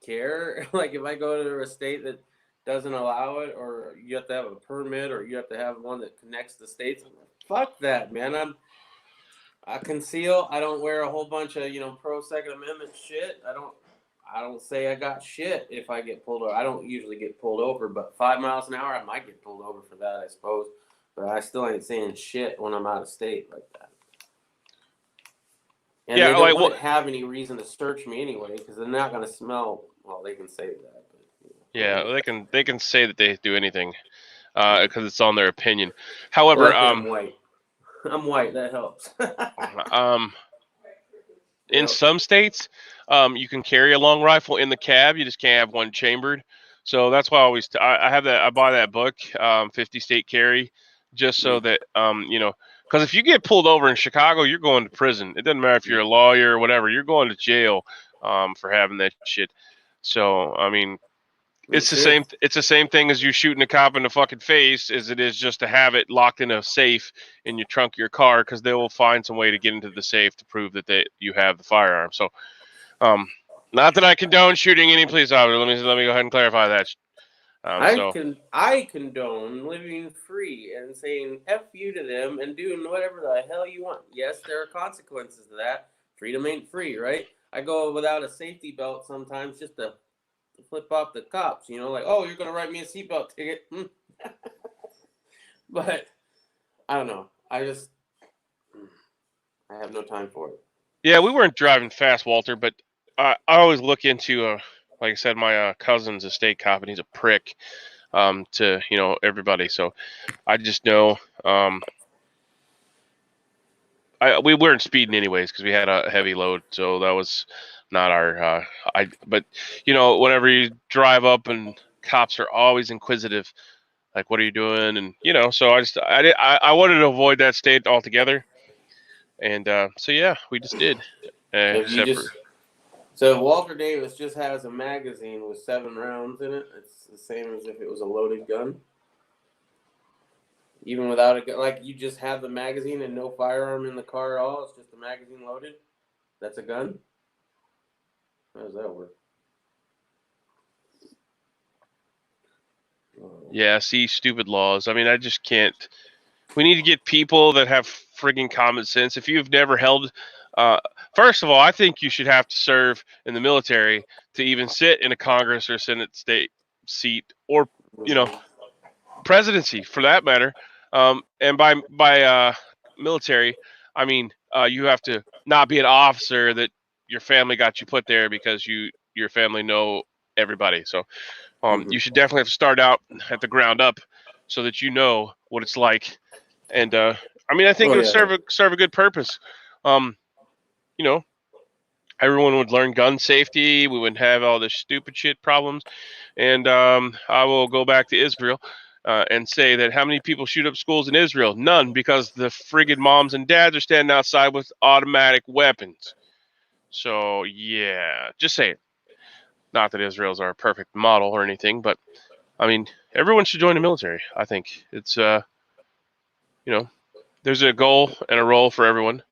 care. Like if I go to a state that doesn't allow it, or you have to have a permit, or you have to have one that connects the states. Fuck that, man. I conceal. I don't wear a whole bunch of pro Second Amendment shit. I don't say I got shit if I get pulled over. I don't usually get pulled over, but 5 miles an hour I might get pulled over for that, I suppose. But I still ain't saying shit when I'm out of state like that. And Yeah, they wouldn't have any reason to search me anyway because they're not going to smell. Well, they can say that. But, yeah, they can say that they do anything because it's on their opinion. However, I'm white. I'm white. That helps. in some states, you can carry a long rifle in the cab. You just can't have one chambered. So that's why I always I have that. I buy that book, 50 state carry, just so that because if you get pulled over in Chicago, you're going to prison. It doesn't matter if you're a lawyer or whatever. You're going to jail for having that shit. So I mean, it's the same. It's the same thing as you shooting a cop in the fucking face as it is just to have it locked in a safe in your trunk of your car, because they will find some way to get into the safe to prove that you have the firearm. So, not that I condone shooting any police officer. Let me go ahead and clarify that. I condone living free and saying F you to them and doing whatever the hell you want. Yes, there are consequences to that. Freedom ain't free, right? I go without a safety belt sometimes just to flip off the cops, like, oh, you're going to write me a seatbelt ticket. But I don't know. I have no time for it. Yeah, we weren't driving fast, Walter, but I always look into, like I said, my cousin's a state cop, and he's a prick to, everybody. So I just know we weren't speeding anyways because we had a heavy load. So that was not our but whenever you drive up and cops are always inquisitive, like, what are you doing? And so I wanted to avoid that state altogether, and so yeah, we just did. So Walter Davis just has a magazine with 7 rounds in it. It's the same as if it was a loaded gun, even without a gun. Like, you just have the magazine and no firearm in the car at all. It's just the magazine loaded. That's a gun. How does that work? Yeah, see, stupid laws. I mean, I just can't. We need to get people that have frigging common sense. If you've never held, first of all, I think you should have to serve in the military to even sit in a Congress or Senate state seat, or presidency for that matter. And by military, I mean you have to not be an officer that your family got you put there because your family know everybody. So Mhm. you should definitely have to start out at the ground up so that you know what it's like. And I mean, I think Oh it would yeah. serve a good purpose. You know, everyone would learn gun safety. We wouldn't have all this stupid shit problems. And I will go back to Israel and say that how many people shoot up schools in Israel? None, because the friggin' moms and dads are standing outside with automatic weapons. So yeah, just say it. Not that Israel's our perfect model or anything, but I mean, everyone should join the military. I think it's there's a goal and a role for everyone,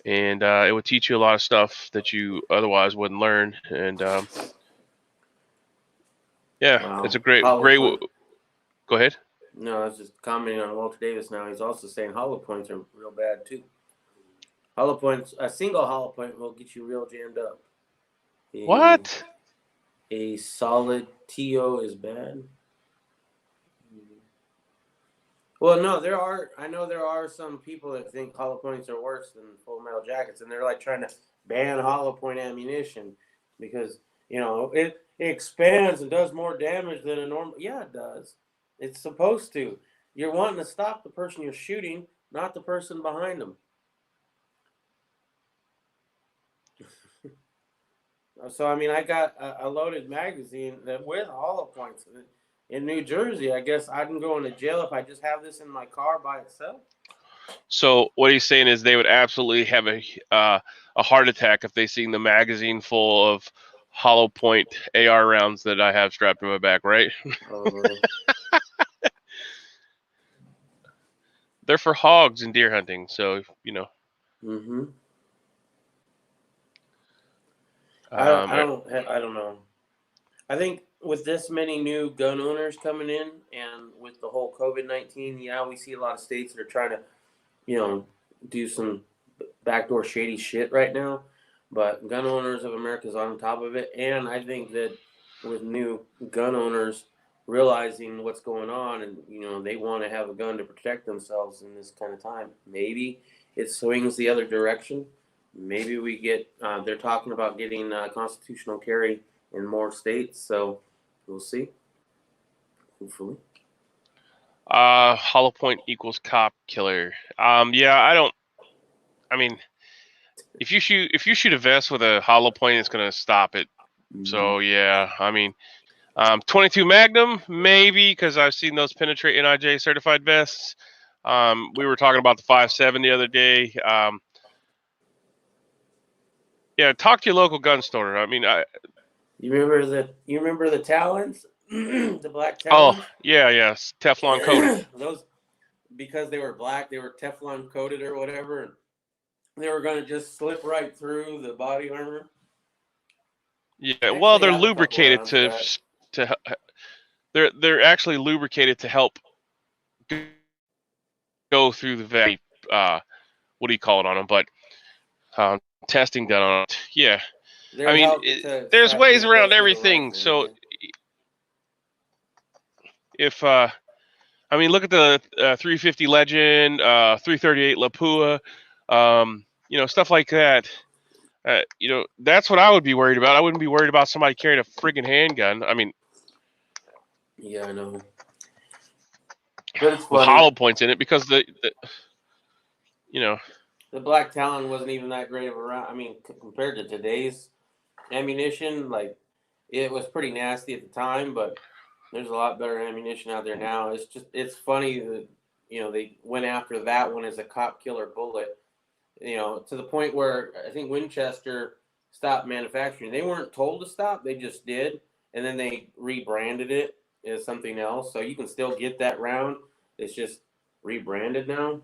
and it would teach you a lot of stuff that you otherwise wouldn't learn. And yeah, Wow. it's a great. Hollow Go ahead. No, I was just commenting on Walter Davis now. He's also saying hollow points are real bad too. Hollow points, a single hollow point will get you real jammed up. What? A solid TO is bad. Well, no, I know there are some people that think hollow points are worse than full metal jackets, and they're like trying to ban hollow point ammunition because, it expands and does more damage than a normal. Yeah, it does. It's supposed to. You're wanting to stop the person you're shooting, not the person behind them. So, I mean, I got a loaded magazine that with hollow points in New Jersey. I guess I can go into jail if I just have this in my car by itself. So what he's saying is they would absolutely have a heart attack if they seen the magazine full of hollow point AR rounds that I have strapped to my back, right? Probably. They're for hogs and deer hunting, so Mm-hmm. Um, I don't know. I think with this many new gun owners coming in, and with the whole COVID-19, yeah, we see a lot of states that are trying to, do some backdoor shady shit right now. But gun owners of America is on top of it, and I think that with new gun owners realizing what's going on, and they want to have a gun to protect themselves in this kind of time, maybe it swings the other direction. Maybe we get. They're talking about getting constitutional carry in more states, so we'll see. Hopefully. hollow point equals cop killer. Yeah, I mean, if you shoot a vest with a hollow point, it's gonna stop it. So yeah, I mean, 22 Magnum maybe because I've seen those penetrate NIJ certified vests. We were talking about the 5.7 the other day. Yeah, talk to your local gun store. I mean, You remember the Talons, the black oh Talons? yeah, Teflon coated. Those, because they were black, they were Teflon coated or whatever, and they were going to just slip right through the body armor. Yeah, I well, actually they're have a couple lubricated rounds of that. to they're actually lubricated to help go through the very what do you call it on them, but testing done on it. Yeah, I They're mean, help to there's stop you ways to go around through the everything. rifle. So Yeah. if I mean, look at the 350 Legend, 338 Lapua, stuff like that. That's what I would be worried about. I wouldn't be worried about somebody carrying a friggin' handgun. I mean, Yeah, I know. But it's with funny. hollow points in it because the The black Talon wasn't even that great of a round. I mean, compared to today's ammunition, like it was pretty nasty at the time, but there's a lot better ammunition out there now. It's funny that they went after that one as a cop killer bullet. To the point where I think Winchester stopped manufacturing. They weren't told to stop; they just did, and then they rebranded it as something else. So you can still get that round. It's just rebranded now.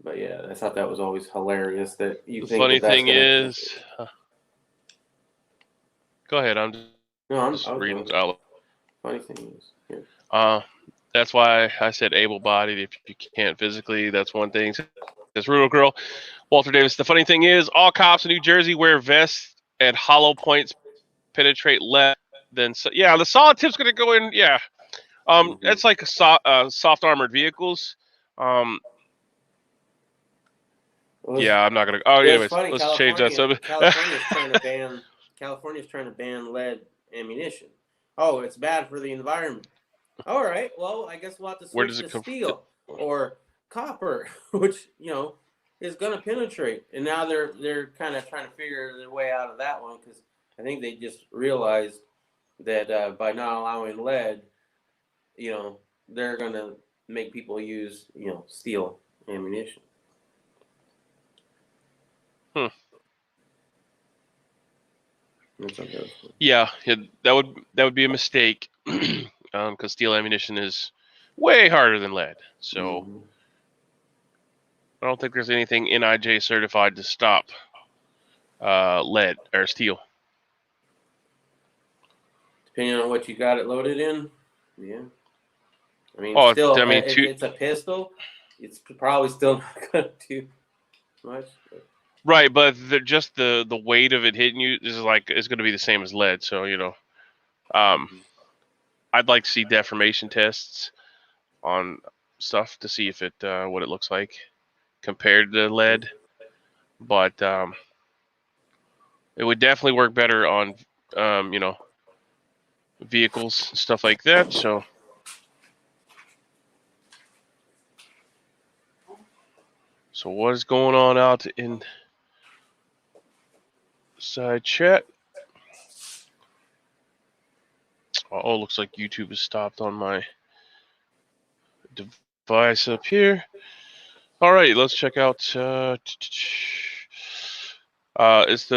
But yeah, I thought that was always hilarious that you the think funny that that's thing gonna. is, go ahead. I'm No, just I was reading done. out. Funny thing is, yeah. That's why I said able-bodied. If you can't physically, that's one thing. This Rural Girl, Walter Davis. The funny thing is, all cops in New Jersey wear vests and hollow points penetrate less than. Yeah, the solid tip's gonna go in. Yeah, it's like soft armored vehicles. Yeah, I'm not gonna. Oh, It was anyways, funny. let's change that subject. California's trying to ban California's trying to ban lead ammunition. Oh, it's bad for the environment. All right, well, I guess we'll have to Where switch does to it come from? steel or copper, which is going to penetrate. And now they're kind of trying to figure their way out of that one because I think they just realized that by not allowing lead, they're going to make people use steel ammunition. Yeah, that would be a mistake because steel ammunition is way harder than lead. So I don't think there's anything NIJ certified to stop lead or steel. Depending on what you got it loaded in, yeah. I mean, if it's a pistol, it's probably still not going to do much. Right, but just the weight of it hitting you is going to be the same as lead. So I'd like to see deformation tests on stuff to see if it what it looks like compared to lead. But it would definitely work better on vehicles and stuff like that. So what is going on out in side chat? Oh, looks like YouTube has stopped on my device up here. All right, let's check out. It's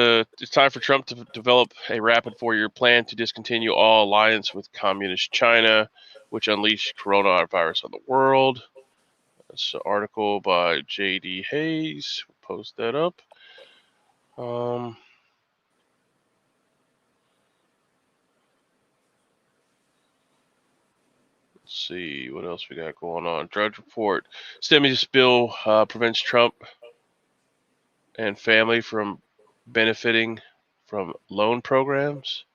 time for Trump to develop a rapid 4-year plan to discontinue all alliance with communist China, which unleashed coronavirus on the world. That's an article by J.D. Hayes. We'll post that up. Let's see what else we got going on. Drudge Report. Stimulus bill prevents Trump and family from benefiting from loan programs.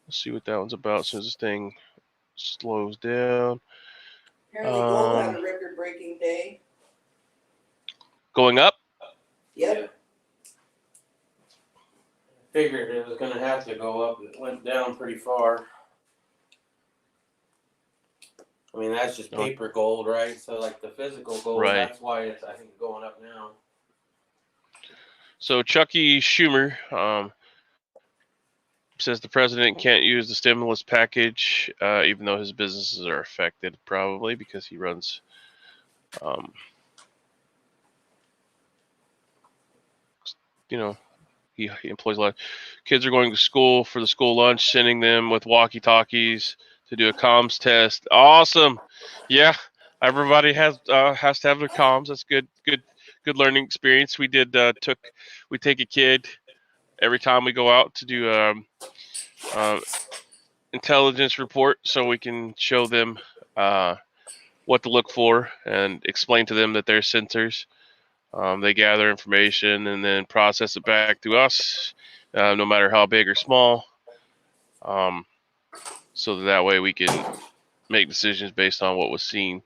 Let's see what that one's about as soon as this thing slows down. Apparently gold had a record-breaking day. Going up? Yep. Figured it was going to have to go up. It went down pretty far. I mean, that's just paper gold, right? So, like the physical gold, right. That's why it's, I think, going up now. So, Chucky Schumer says the president can't use the stimulus package, even though his businesses are affected, probably because he runs. He employs a lot. Kids are going to school for the school lunch, sending them with walkie-talkies to do a comms test. Awesome, yeah. Everybody has to have their comms. That's good learning experience. We take a kid every time we go out to do intelligence report, so we can show them what to look for and explain to them that they're sensors. They gather information and then process it back to us, no matter how big or small, so that way we can make decisions based on what was seen.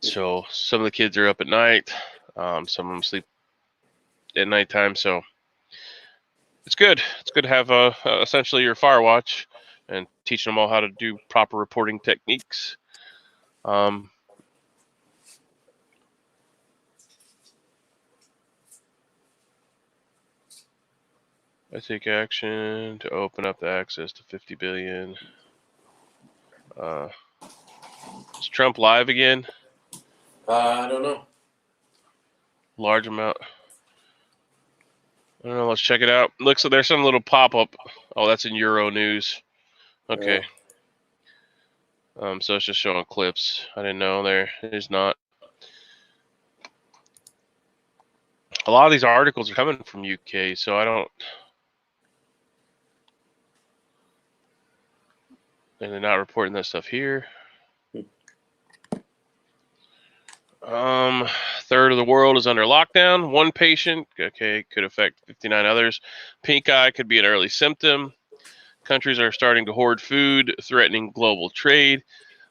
So some of the kids are up at night, some of them sleep at nighttime. So it's good. It's good to have essentially your fire watch and teaching them all how to do proper reporting techniques. I take action to open up the access to 50 billion. Is Trump live again? I don't know. Large amount. I don't know. Let's check it out. Looks like there's some little pop-up. Oh, that's in Euro News. Okay. So it's just showing clips. I didn't know there's not. A lot of these articles are coming from UK, so I don't. And they're not reporting that stuff here. Third of the world is under lockdown. One patient, could affect 59 others. Pink eye could be an early symptom. Countries are starting to hoard food, threatening global trade.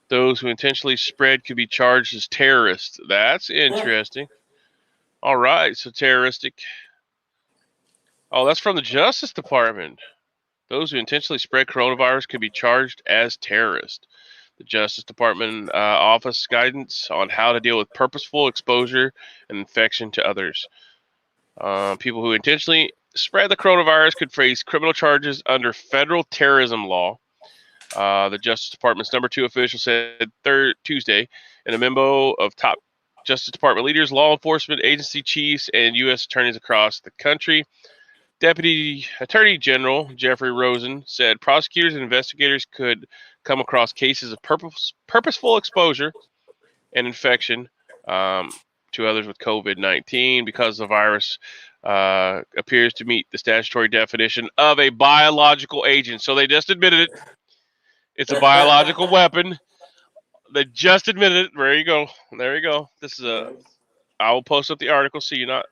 Those who intentionally spread could be charged as terrorists. That's interesting. All right, so terroristic. Oh, that's from the Justice Department. Those who intentionally spread coronavirus could be charged as terrorists. The Justice Department office guidance on how to deal with purposeful exposure and infection to others. People who intentionally spread the coronavirus could face criminal charges under federal terrorism law. The Justice Department's number 2 official said Tuesday in a memo of top Justice Department leaders, law enforcement agency chiefs, and U.S. attorneys across the country. Deputy Attorney General Jeffrey Rosen said prosecutors and investigators could come across cases of purposeful exposure and infection to others with COVID-19 because the virus appears to meet the statutory definition of a biological agent. So they just admitted it. It's a biological weapon. They just admitted it. There you go. There you go. This is a. I will post up the article so you're not.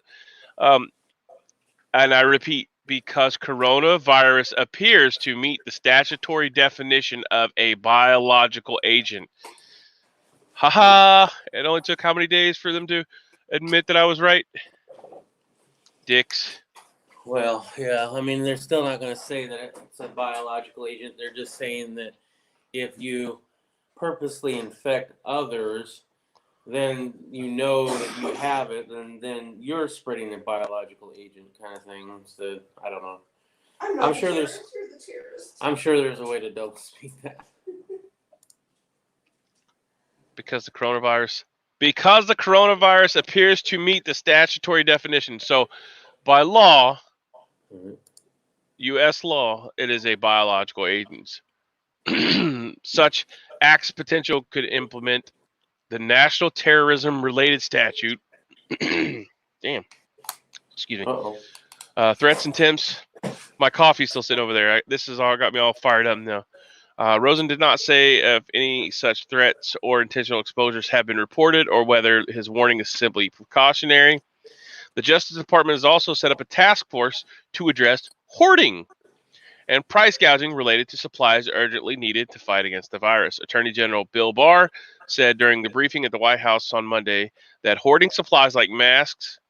And I repeat, because coronavirus appears to meet the statutory definition of a biological agent. Haha! It only took how many days for them to admit that I was right? Dicks. Well, yeah. I mean, they're still not going to say that it's a biological agent. They're just saying that if you purposely infect others, then you know that you have it, and then you're spreading a biological agent kind of thing. So I don't know. I'm sure there's. You're the terrorist. I'm sure there's a way to double speak that. Because the coronavirus appears to meet the statutory definition. So by law, U.S. law, it is a biological agent. Such acts potential could implement the National Terrorism Related Statute. Damn. Excuse me. Threats and attempts. My coffee's still sitting over there. This is all got me all fired up now. Rosen did not say if any such threats or intentional exposures have been reported or whether his warning is simply precautionary. The Justice Department has also set up a task force to address hoarding and price gouging related to supplies urgently needed to fight against the virus. Attorney General Bill Barr said during the briefing at the White House on Monday that hoarding supplies like masks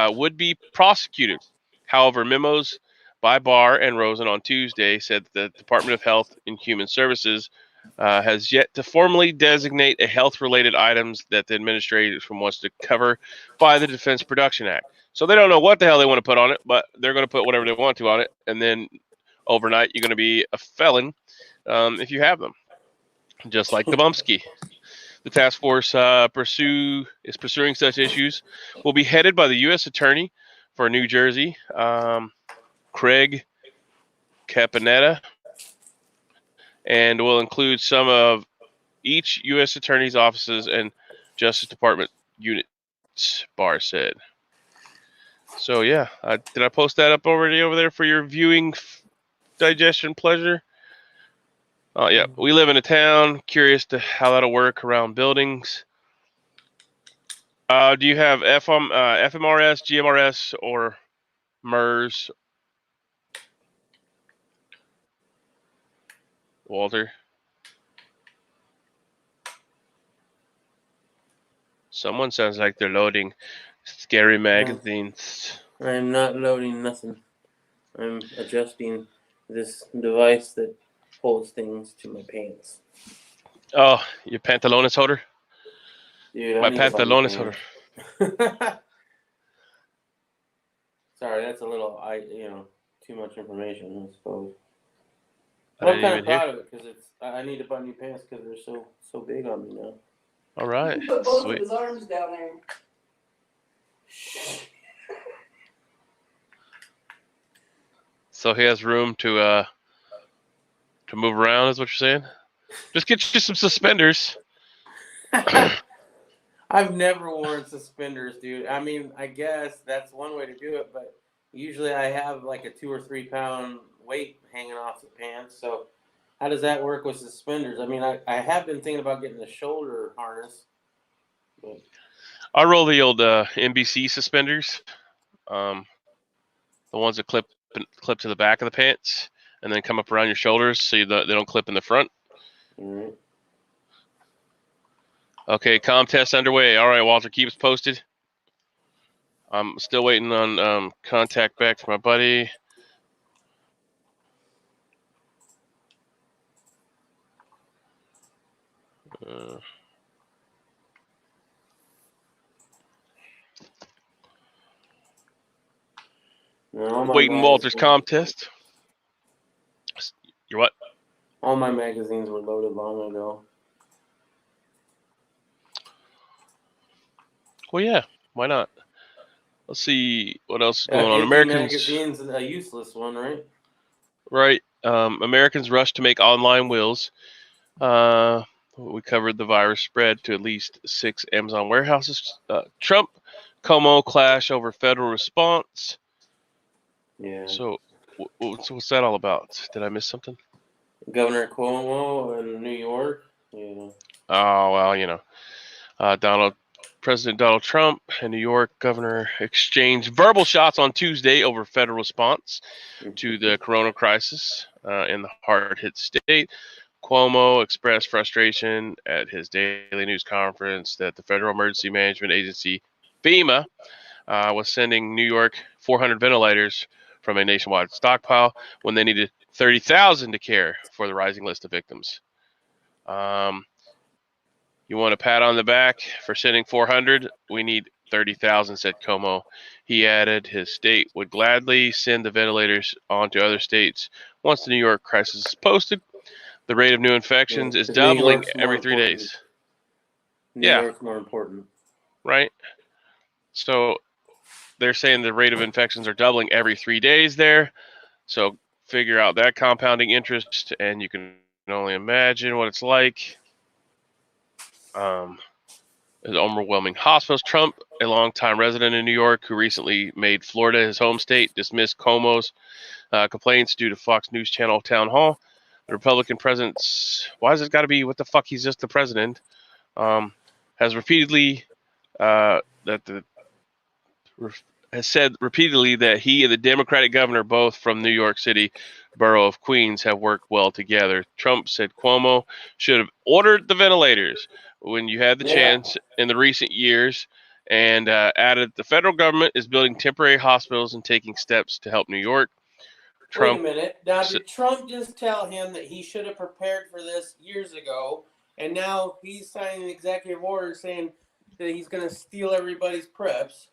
would be prosecuted. However, memos by Barr and Rosen on Tuesday said that the Department of Health and Human Services has yet to formally designate a health-related items that the administration wants to cover by the Defense Production Act. So they don't know what the hell they want to put on it, but they're going to put whatever they want to on it, and then overnight you're going to be a felon if you have them, just like the Bumsky. The task force is pursuing such issues. Will be headed by the U.S. Attorney for New Jersey, Craig Caponetta, and will include some of each U.S. Attorney's offices and Justice Department units, Barr said. So, yeah, did I post that up already over there for your viewing digestion pleasure? Oh, yeah. We live in a town. Curious to how that'll work around buildings. Do you have FMRS, GMRS, or MERS? Walter? Someone sounds like they're loading scary magazines. I'm not loading nothing. I'm adjusting this device that holds things to my pants. Oh, your pantalones holder? Dude, My pantalones holder. Sorry, that's a little, too much information, I suppose. I Well, I'm didn't kind of even proud of it because I need to buy new pants because they're so big on me now. All right. Put both Sweet. of his arms down there. So he has room to move around, is what you're saying? Just get you some suspenders. I've never worn suspenders, dude. I mean, I guess that's one way to do it, but usually I have like a 2 or 3 pound weight hanging off the pants. So how does that work with suspenders? I mean, I have been thinking about getting a shoulder harness. But I roll the old NBC suspenders, the ones that clip to the back of the pants and then come up around your shoulders so they don't clip in the front. mm-hmm. Okay, comm test underway. All right, Walter, keep us posted. I'm still waiting on contact back from my buddy. Waiting Walter's comp test. You're what? All my magazines were loaded long ago. Well, yeah. Why not? Let's see what else is going on. Empty Americans. magazine's a useless one, right? Right. Americans rush to make online wills. We covered the virus spread to at least 6 Amazon warehouses. Trump, Cuomo clash over federal response. Yeah. So, what's that all about? Did I miss something? Governor Cuomo in New York. Yeah. Oh well, President Donald Trump and New York governor exchanged verbal shots on Tuesday over federal response to the corona crisis in the hard-hit state. Cuomo expressed frustration at his daily news conference that the Federal Emergency Management Agency, FEMA, was sending New York 400 ventilators from a nationwide stockpile when they needed 30,000 to care for the rising list of victims. You want a pat on the back for sending 400? We need 30,000, said Cuomo. He added his state would gladly send the ventilators on to other states once the New York crisis is posted. The rate of new infections is doubling every 3 days. New York's more important. Right? So they're saying the rate of infections are doubling every 3 days there. So figure out that compounding interest, and you can only imagine what it's like. It's overwhelming hospitals. Trump, a longtime resident in New York who recently made Florida his home state, dismissed Cuomo's complaints due to Fox News Channel town hall. The Republican president's, why has it got to be, what the fuck, he's just the president, has repeatedly has said repeatedly that he and the Democratic governor, both from New York City borough of Queens, have worked well together. Trump said Cuomo should have ordered the ventilators when you had the chance in the recent years, and added the federal government is building temporary hospitals and taking steps to help New York. Wait a minute. Now, did Trump just tell him that he should have prepared for this years ago, and now he's signing an executive order saying that he's going to steal everybody's preps?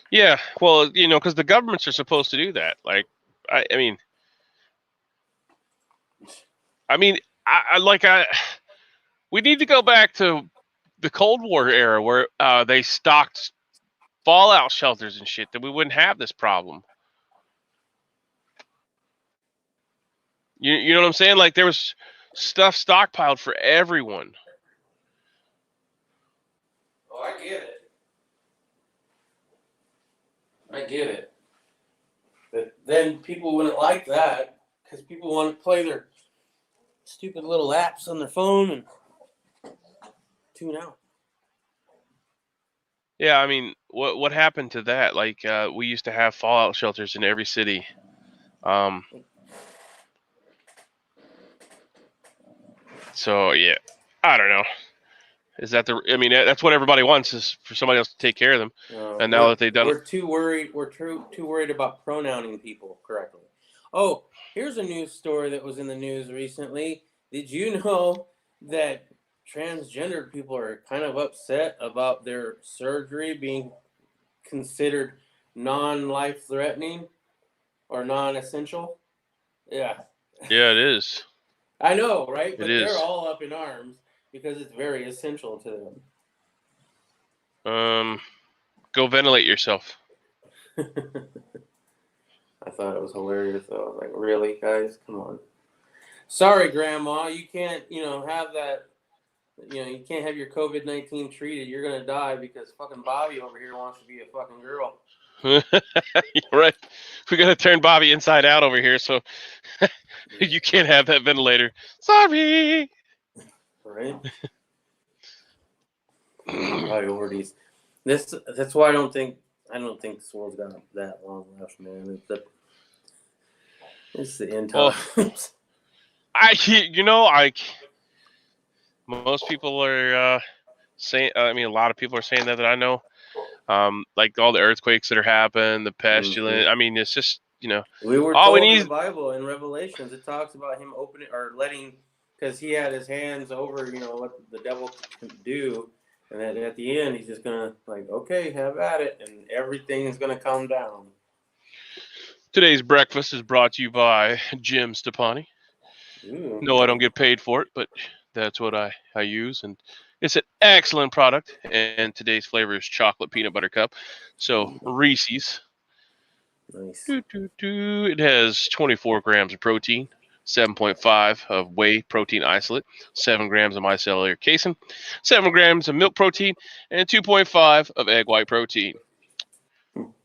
Yeah, well, because the governments are supposed to do that. Like, I we need to go back to the Cold War era where they stocked fallout shelters and shit, that we wouldn't have this problem. You know what I'm saying? Like, there was stuff stockpiled for everyone. Oh, I get it. But then people wouldn't like that because people want to play their stupid little apps on their phone and tune out. Yeah, what happened to that? Like, we used to have fallout shelters in every city. So yeah, I don't know. Is that that's what everybody wants, is for somebody else to take care of them. And now that they've done, we're too worried. We're too worried about pronouncing people correctly. Oh, here's a news story that was in the news recently. Did you know that transgender people are kind of upset about their surgery being considered non-life threatening or non-essential? Yeah. Yeah, it is. I know, right? But they're all up in arms because it's very essential to them. Go ventilate yourself. I thought it was hilarious, though. I was like, really, guys? Come on. Sorry, Grandma. You can't, have that. You can't have your COVID-19 treated. You're going to die because fucking Bobby over here wants to be a fucking girl. Right. We got to turn Bobby inside out over here, so you can't have that ventilator. Sorry. Right? Priorities. That's why I don't think this world's got that long left, man. It's the end times. Most people are saying. A lot of people are saying that I know. like all the earthquakes that are happening, the pestilence. I mean, it's just We were all we told in need. the Bible in Revelations, it talks about him opening or letting, because he had his hands over, what the devil can do, and then at the end he's just gonna okay, have at it, and everything is gonna calm down. Today's breakfast is brought to you by Jim Stepani. Ooh. No, I don't get paid for it, but that's what I use, and it's an excellent product. And today's flavor is chocolate peanut butter cup. So Reese's. Nice. It has 24 grams of protein, 7.5 of whey protein isolate, 7 grams of micellar casein, 7 grams of milk protein, and 2.5 of egg white protein.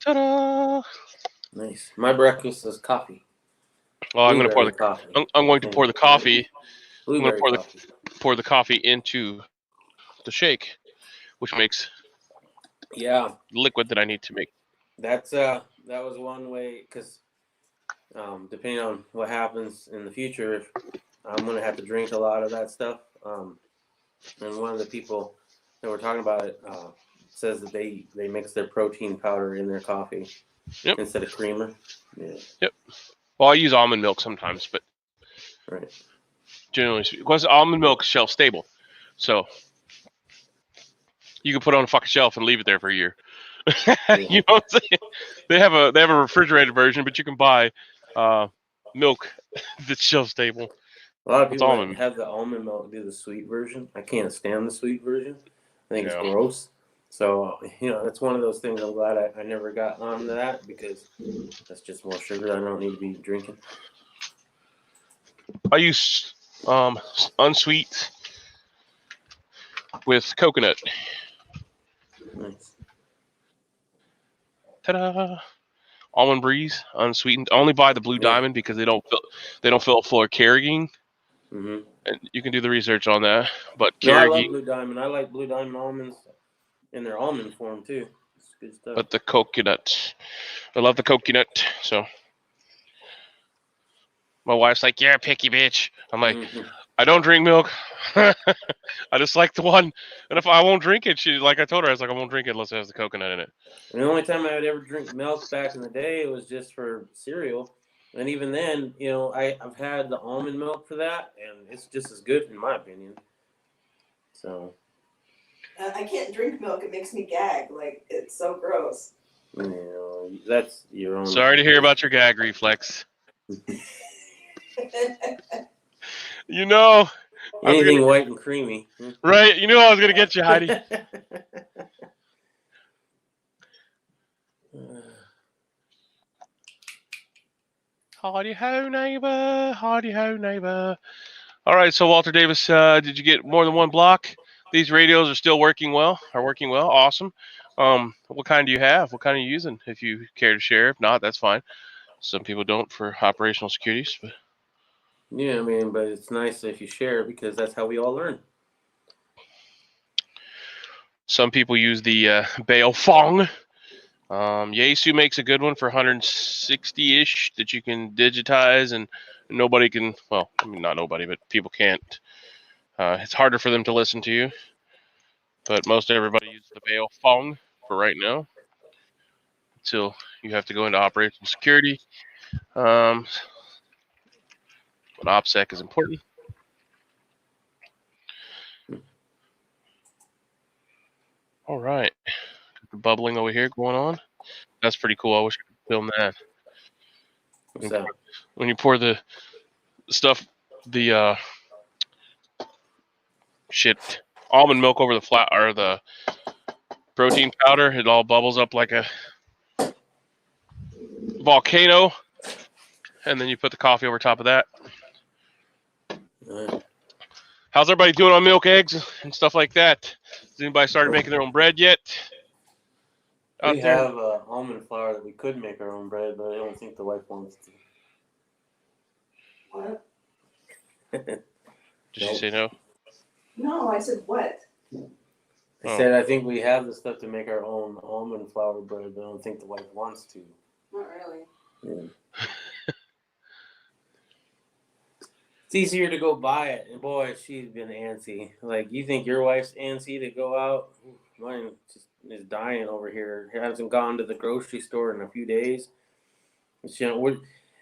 Ta-da! Nice. My breakfast is coffee. Well, I'm going to pour the coffee. I'm going to pour the coffee. I'm going Blueberry to coffee. pour the coffee into the shake, which makes liquid that I need to make. That's that was one way, because depending on what happens in the future, if I'm gonna have to drink a lot of that stuff. And one of the people that were talking about it says that they mix their protein powder in their coffee instead of creamer. Yeah. Yep. Well, I use almond milk sometimes, but Right. generally, because almond milk is shelf stable, so you can put it on a fucking shelf and leave it there for a year. You know what I'm saying? They have a refrigerated version, but you can buy milk that's shelf stable. A lot of people that have the almond milk do the sweet version. I can't stand the sweet version. I think it's gross. So, that's one of those things I'm glad I never got onto that, because that's just more sugar I don't need to be drinking. I use unsweet with coconut. Nice. Ta-da! Almond Breeze, unsweetened. Only buy the Blue Diamond because they don't fill up full of carrageenan. Mm-hmm. And you can do the research on that. But I love Blue Diamond. I like Blue Diamond almonds in their almond form too. It's good stuff. But the coconut, I love the coconut. So my wife's like, "Yeah, picky bitch." I'm like, I don't drink milk. I just like the one. And if I won't drink it, I told her, I was like, I won't drink it unless it has the coconut in it. And the only time I would ever drink milk back in the day, it was just for cereal. And even then, I've had the almond milk for that, and it's just as good in my opinion. So. I can't drink milk. It makes me gag. It's so gross. That's your own. Sorry to hear about your gag reflex. Anything white and creamy. Right? You knew I was going to get you, Heidi. Hardy-ho, neighbor. Hardy-ho, neighbor. All right, so Walter Davis, did you get more than one block? These radios are still working well. Awesome. What kind do you have? What kind are you using? If you care to share. If not, that's fine. Some people don't for operational securities. But. Yeah, but it's nice if you share, because that's how we all learn. Some people use the Baofeng. Yaesu makes a good one for 160-ish that you can digitize, and nobody can, well, not nobody, but people can't. It's harder for them to listen to you. But most everybody uses the Baofeng for right now until you have to go into operational security. But OPSEC is important. All right. Got the bubbling over here going on. That's pretty cool. I wish I could film that. What's that? When you pour the stuff, the almond milk over the flat or the protein powder, it all bubbles up like a volcano, and then you put the coffee over top of that. How's everybody doing on milk, eggs, and stuff like that? Has anybody started making their own bread yet? We have almond flour that we could make our own bread, but I don't think the wife wants to. What? Did she say no? No, I said what? I said I think we have the stuff to make our own almond flour bread, but I don't think the wife wants to. Not really. Yeah. It's easier to go buy it, and boy, she's been antsy. You think your wife's antsy to go out? Mine just is dying over here. He hasn't gone to the grocery store in a few days. It's,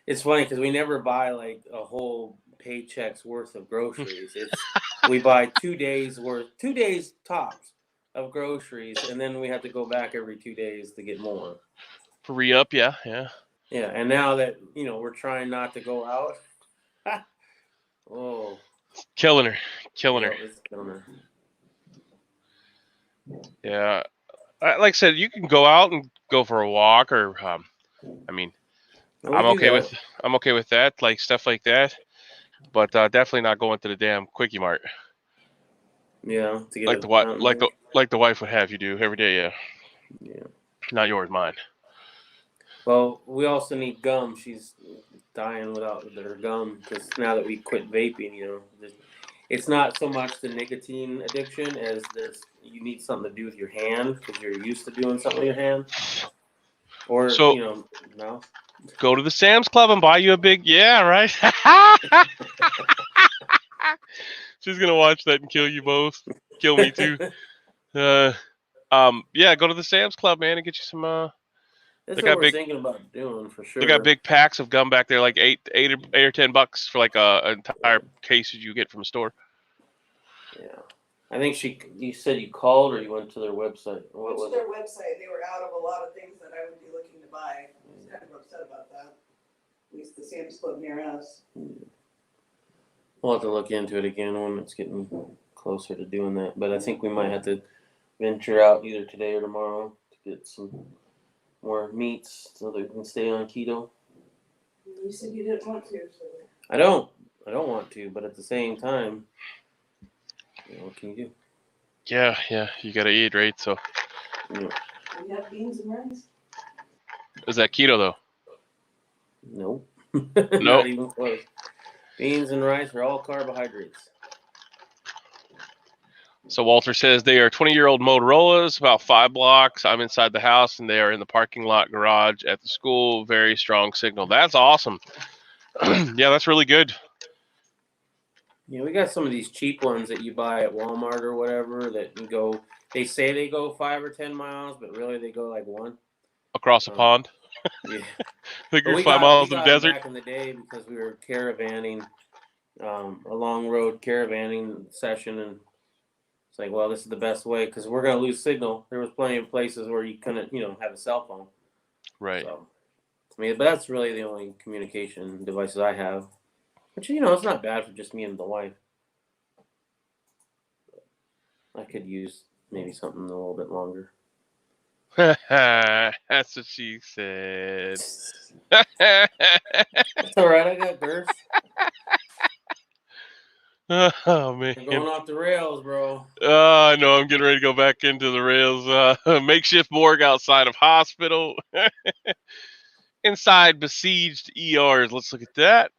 it's funny because we never buy like a whole paycheck's worth of groceries. We buy 2 days worth, 2 days tops of groceries, and then we have to go back every 2 days to get more. Re-up, yeah. Yeah, and now that we're trying not to go out. Oh, Killing her. It's killing her. Yeah. Like I said, you can go out and go for a walk, or I mean, And I'm we do okay that. with that, like stuff like that. But definitely not going to the damn Quickie Mart. Yeah, to get Like a the what? fountain Like drink. the wife would have you do every day. Yeah. Yeah. Not yours, mine. Well, we also need gum. She's dying without her gum because now that we quit vaping, it's not so much the nicotine addiction as you need something to do with your hand because you're used to doing something with your hand, or So mouth. go to the Sam's Club and buy you a big. Yeah, right. She's gonna watch that and kill you both. Kill me too. Yeah, go to the Sam's Club, man, and get you some. That's They what got we're big. thinking about doing for They got sure. big packs of gum back there, like eight or $10 for like an entire case you get from a store. Yeah, I think you said you called or you went to their website. Went What to was their it? website. They were out of a lot of things that I would be looking to buy. I was kind of upset about that. At least the Sam's Club near us. We'll have to look into it again when it's getting closer to doing that. But I think we might have to venture out either today or tomorrow to get some more meats so that we can stay on keto. You said you didn't want to, so. I don't want to, but at the same time, what can you do? Yeah, you gotta eat, right? So We have beans and rice. is that keto though? Nope. Nope. Not even close. Beans and rice are all carbohydrates. So Walter says they are 20-year-old Motorola's, about 5 blocks. I'm inside the house, and they are in the parking lot garage at the school. Very strong signal. That's awesome. Yeah, that's really good. Yeah, we got some of these cheap ones that you buy at Walmart or whatever that you go. They say they go 5 or 10 miles, but really they go like 1. Across the pond. Yeah. Like But you're we 5 got miles in the it desert. back in the day because we were caravanning, a long road caravanning session, and it's like, well, this is the best way because we're gonna lose signal. There was plenty of places where you couldn't, have a cell phone. Right. So, but that's really the only communication devices I have. Which it's not bad for just me and the wife. I could use maybe something a little bit longer. That's what she said. That's all right. I got girth. Oh man. We're going off the rails, bro. I know. I'm getting ready to go back into the rails. Makeshift morgue outside of hospital. Inside besieged ERs. Let's look at that.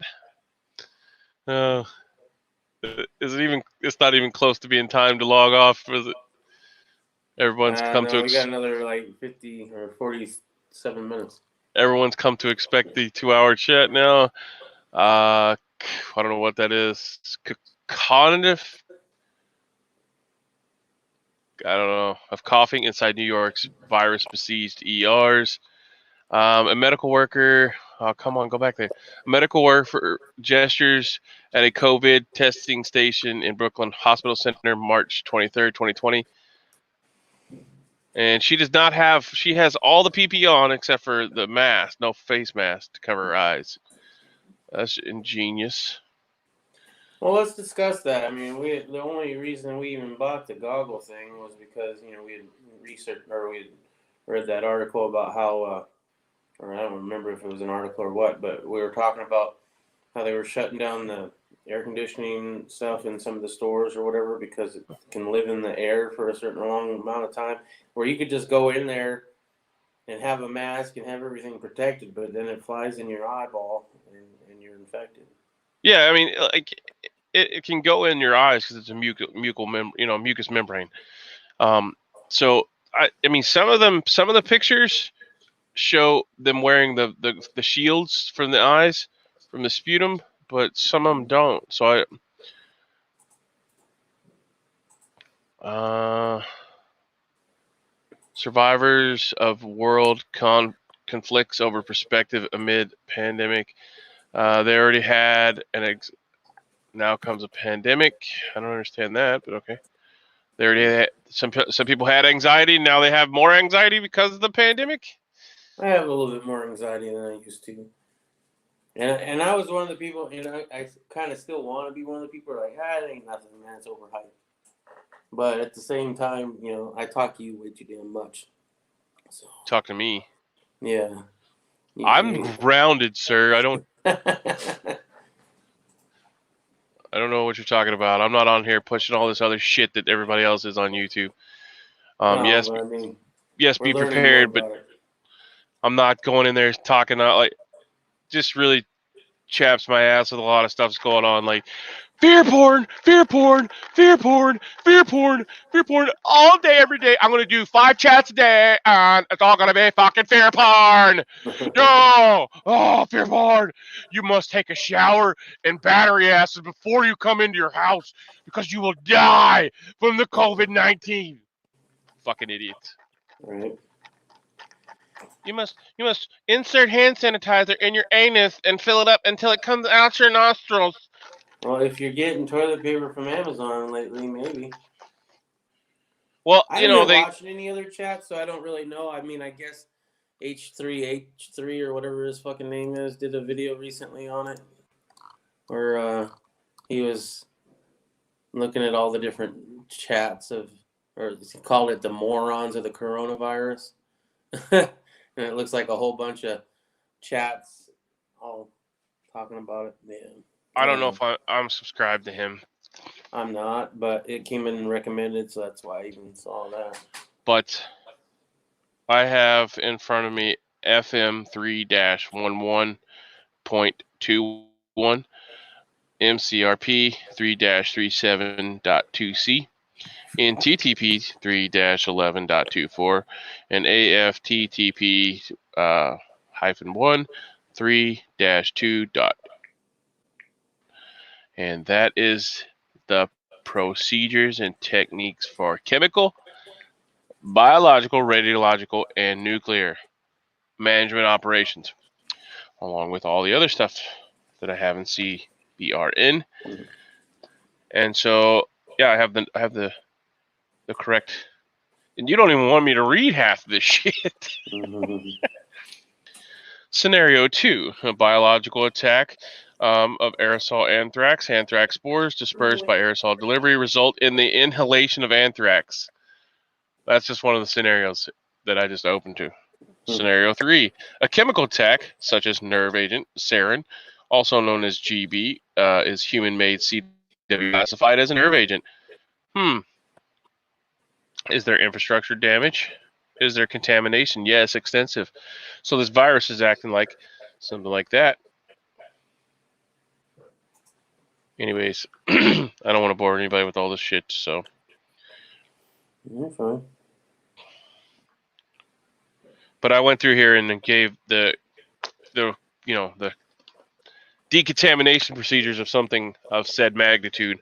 Is it even? It's not even close to being time to log off. Is it? Everyone's come No, we got another like 50 or 47 minutes. Everyone's come to expect the 2-hour chat now. I don't know what that is. Cognitive. I don't know. Of coughing inside New York's virus besieged ERs. A medical worker. Oh, come on, go back there. A medical worker gestures at a COVID testing station in Brooklyn Hospital Center, March 23rd, 2020. And she does not have. She has all the PPE on except for the mask, no face mask to cover her eyes. That's ingenious. Well, let's discuss that. I mean, the only reason we even bought the goggle thing was because we had researched or we had read that article about how, or I don't remember if it was an article or what, but we were talking about how they were shutting down the air conditioning stuff in some of the stores or whatever because it can live in the air for a certain long amount of time, where you could just go in there and have a mask and have everything protected, but then it flies in your eyeball and you're infected. Yeah, I mean, like it can go in your eyes because it's a mucous membrane. So I mean, some of the pictures show them wearing the shields from the eyes, from the sputum, but some of them don't. So Survivors of world conflicts over perspective amid pandemic. They already had now comes a pandemic. I don't understand that, but okay. They already had, some people had anxiety. Now they have more anxiety because of the pandemic. I have a little bit more anxiety than I used to. And I was one of the people, and I kind of still want to be one of the people like, it ain't nothing, man, it's overhyped. But at the same time, I talk to you way too damn much. So, Talk to me. yeah. I'm grounded, sir. I don't know what you're talking about. I'm not on here pushing all this other shit that everybody else is on YouTube. No, Yes, but I mean, yes, we're be learning prepared, more but about it. I'm not going in there talking like just really chaps my ass with a lot of stuff's going on, like fear porn, fear porn, fear porn, fear porn, fear porn all day, every day. I'm gonna do 5 chats a day, and it's all gonna be fucking fear porn. No, fear porn. You must take a shower and battery acid before you come into your house because you will die from the COVID-19. Fucking idiots. Right. You must insert hand sanitizer in your anus and fill it up until it comes out your nostrils. Well, if you're getting toilet paper from Amazon lately, maybe. Well, I haven't been watching any other chats, so I don't really know. I mean, I guess H3 or whatever his fucking name is did a video recently on it, where he was looking at all the different chats or he called it the morons of the coronavirus. And it looks like a whole bunch of chats all talking about it. Yeah. I don't know if I'm subscribed to him. I'm not, but it came in recommended, so that's why I even saw that. But I have in front of me FM 3-11.21, MCRP 3-37.2C, NTTP 3-11.24, and AFTTP -1 3-2. And that is the procedures and techniques for chemical, biological, radiological, and nuclear management operations, along with all the other stuff that I have in CBRN. And so, yeah, I have the correct. And you don't even want me to read half of this shit. Scenario 2: a biological attack of aerosol anthrax. Anthrax spores dispersed by aerosol delivery result in the inhalation of anthrax. That's just one of the scenarios that I just opened to. Scenario 3: a chemical attack, such as nerve agent, sarin, also known as GB, is human-made CW classified as a nerve agent. Is there infrastructure damage? Is there contamination? Yes, extensive. So this virus is acting like something like that. Anyways, I don't want to bore anybody with all this shit, so. You're fine. But I went through here and gave the decontamination procedures of something of said magnitude.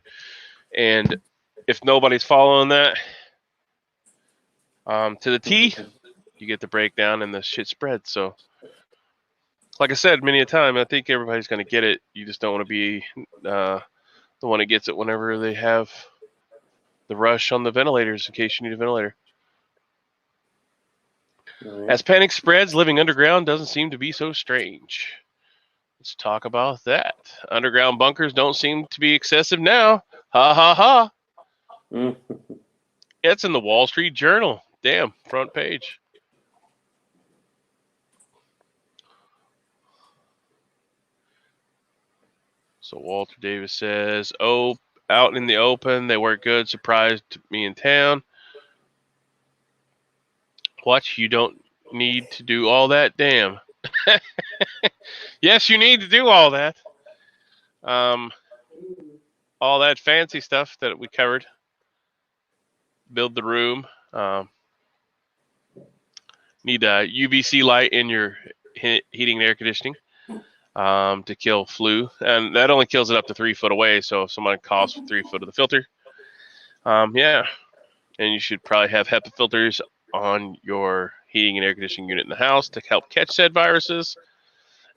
And if nobody's following that to the T, you get the breakdown and the shit spreads. So, like I said many a time, I think everybody's going to get it. You just don't want to be the one that gets it whenever they have the rush on the ventilators in case you need a ventilator. As panic spreads, living underground doesn't seem to be so strange. Let's talk about that. Underground bunkers don't seem to be excessive now. Ha ha ha. It's in the Wall Street Journal. Damn, front page. So Walter Davis says, "Oh, out in the open, they work good. Surprised me in town. What? You don't need to do all that? Damn." Yes, you need to do all that. All that fancy stuff that we covered. Build the room. Need a UVC light in your heating and air conditioning to kill flu. And that only kills it up to 3 foot away. So if someone coughs 3 foot of the filter, yeah. And you should probably have HEPA filters on your heating and air conditioning unit in the house to help catch said viruses.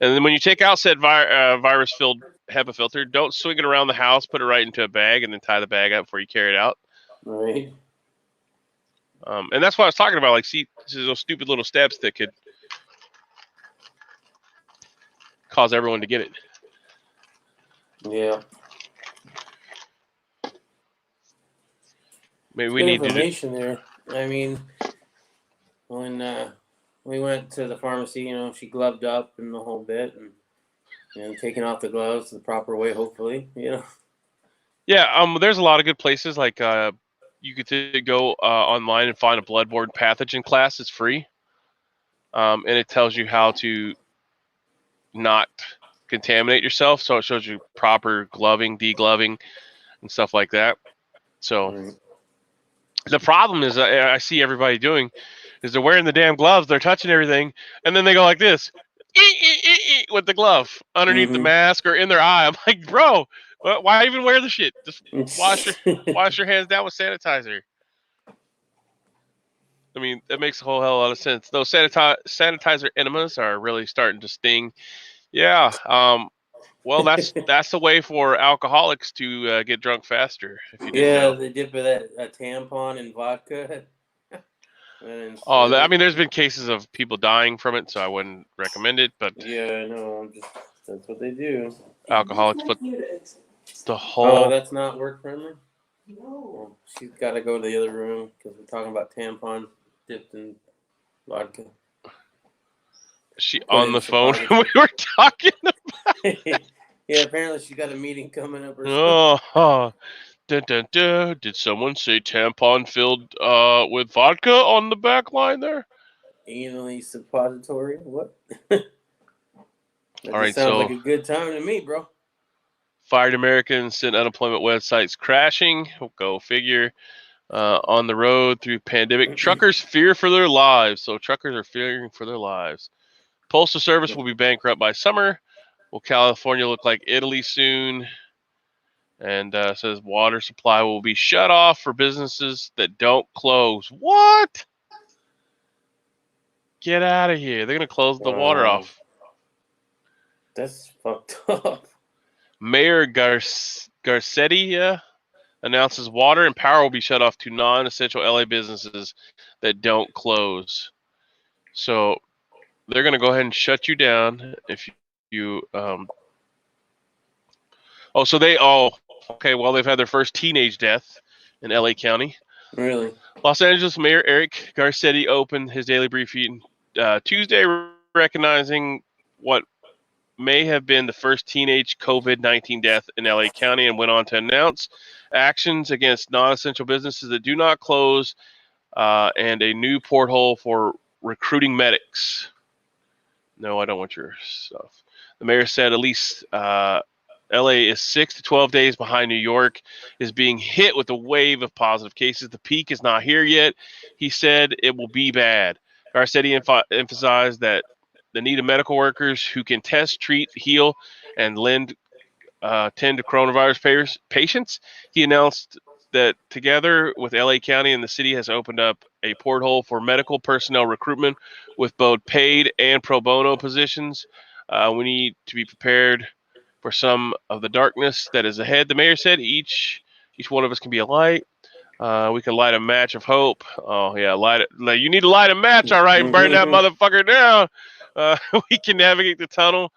And then when you take out said virus-filled HEPA filter, don't swing it around the house. Put it right into a bag and then tie the bag up before you carry it out. Right. And that's what I was talking about. Like, see, those stupid little steps that could cause everyone to get it. Yeah. Maybe we Good need to do. information there. I mean, when we went to the pharmacy, she gloved up and the whole bit, and taking off the gloves the proper way, hopefully, Yeah, there's a lot of good places. Like, you could go online and find a bloodborne pathogen class. It's free, and it tells you how to not contaminate yourself. So it shows you proper gloving, degloving, and stuff like that. So the problem is, I see everybody doing is they're wearing the damn gloves, they're touching everything, and then they go like this with the glove underneath the mask or in their eye. I'm like, bro, why even wear the shit? Just wash your hands down with sanitizer. I mean, that makes a whole hell of a lot of sense. Those sanitizer enemas are really starting to sting. Yeah. Well, that's the way for alcoholics to get drunk faster. If you didn't know. They dip a tampon in vodka. I mean, there's been cases of people dying from it, so I wouldn't recommend it. But yeah, no, that's what they do. Alcoholics put the whole. Oh, that's not work friendly. No. Well, she's got to go to the other room because we're talking about tampon dipped in vodka. She on the phone. We were talking about. Yeah, apparently she got a meeting coming up or something. Oh, did someone say tampon filled with vodka on the back line there? Anally suppository? What? That All right, sounds like a good time to me, bro. Fired Americans sent unemployment websites crashing. Go figure. On the road through pandemic, truckers fear for their lives. So truckers are fearing for their lives. Postal Service will be bankrupt by summer. Will California look like Italy soon? And says water supply will be shut off for businesses that don't close. What? Get out of here. They're going to close the water off. That's fucked up. Mayor Garcetti announces water and power will be shut off to non-essential LA businesses that don't close. So they're going to go ahead and shut you down if you okay, well, they've had their first teenage death in LA County. Really? Los Angeles Mayor Eric Garcetti opened his daily briefing Tuesday, recognizing what may have been the first teenage COVID-19 death in LA County, and went on to announce actions against non-essential businesses that do not close and a new porthole for recruiting medics. No, I don't want your stuff. The mayor said at least LA is 6 to 12 days behind New York, is being hit with a wave of positive cases. The peak is not here yet. He said it will be bad. Garcetti emphasized that the need of medical workers who can test, treat, heal, and tend to coronavirus patients. He announced that together with LA County and the city has opened up a porthole for medical personnel recruitment with both paid and pro bono positions. We need to be prepared for some of the darkness that is ahead. The mayor said each one of us can be a light. We can light a match of hope. Oh yeah, light it. You need to light a match, all right, and burn that motherfucker down. We can navigate the tunnel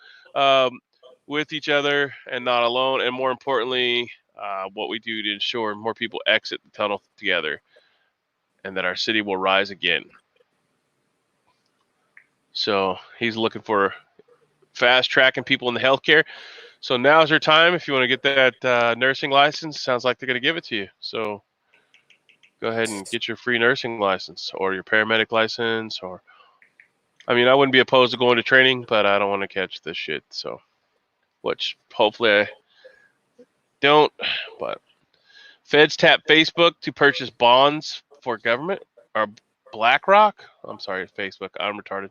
with each other and not alone. And more importantly, what we do to ensure more people exit the tunnel together and that our city will rise again. So he's looking for fast tracking people in the healthcare. So now's your time if you want to get that nursing license. Sounds like they're going to give it to you. So go ahead and get your free nursing license or your paramedic license. I wouldn't be opposed to going to training, but I don't want to catch this shit. So, which hopefully I don't. But feds tap Facebook to purchase bonds for government or BlackRock. I'm sorry, Facebook. I'm retarded.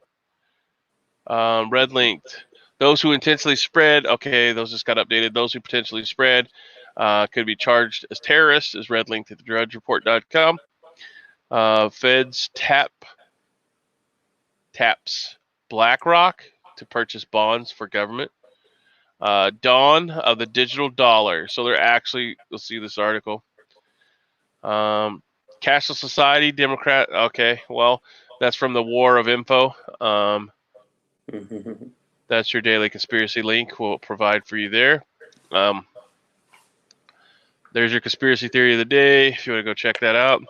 Red linked. Those who intentionally spread. Okay, those just got updated. Those who potentially spread could be charged as terrorists, as red linked at thedrudgereport.com. Feds taps BlackRock to purchase bonds for government. Dawn of the digital dollar. So they're actually, you'll see this article. Cashless society, Democrat. Okay, well, that's from the War of Info. That's your daily conspiracy link. We'll provide for you there. There's your conspiracy theory of the day. If you want to go check that out.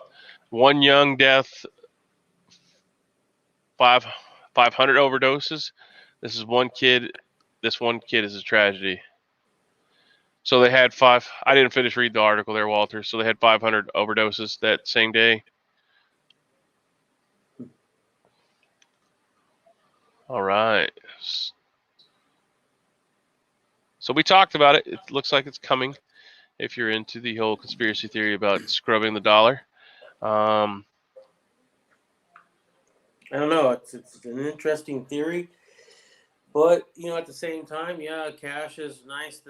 One young death, 500 overdoses. This is one kid. This one kid is a tragedy. So they had I didn't finish reading the article there, Walter. So they had 500 overdoses that same day. All right. So we talked about it. It looks like it's coming. If you're into the whole conspiracy theory about scrubbing the dollar. I don't know. It's an interesting theory, but at the same time, yeah, cash is nice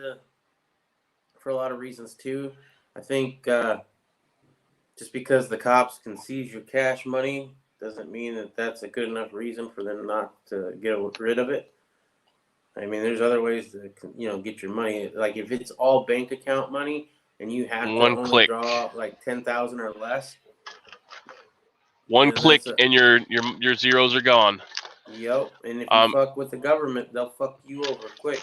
for a lot of reasons too. I think just because the cops can seize your cash money doesn't mean that that's a good enough reason for them not to get rid of it. I mean, there's other ways to get your money. Like if it's all bank account money and you have to only draw like 10,000 or less. One click and your zeros are gone. Yep, and if you fuck with the government, they'll fuck you over quick.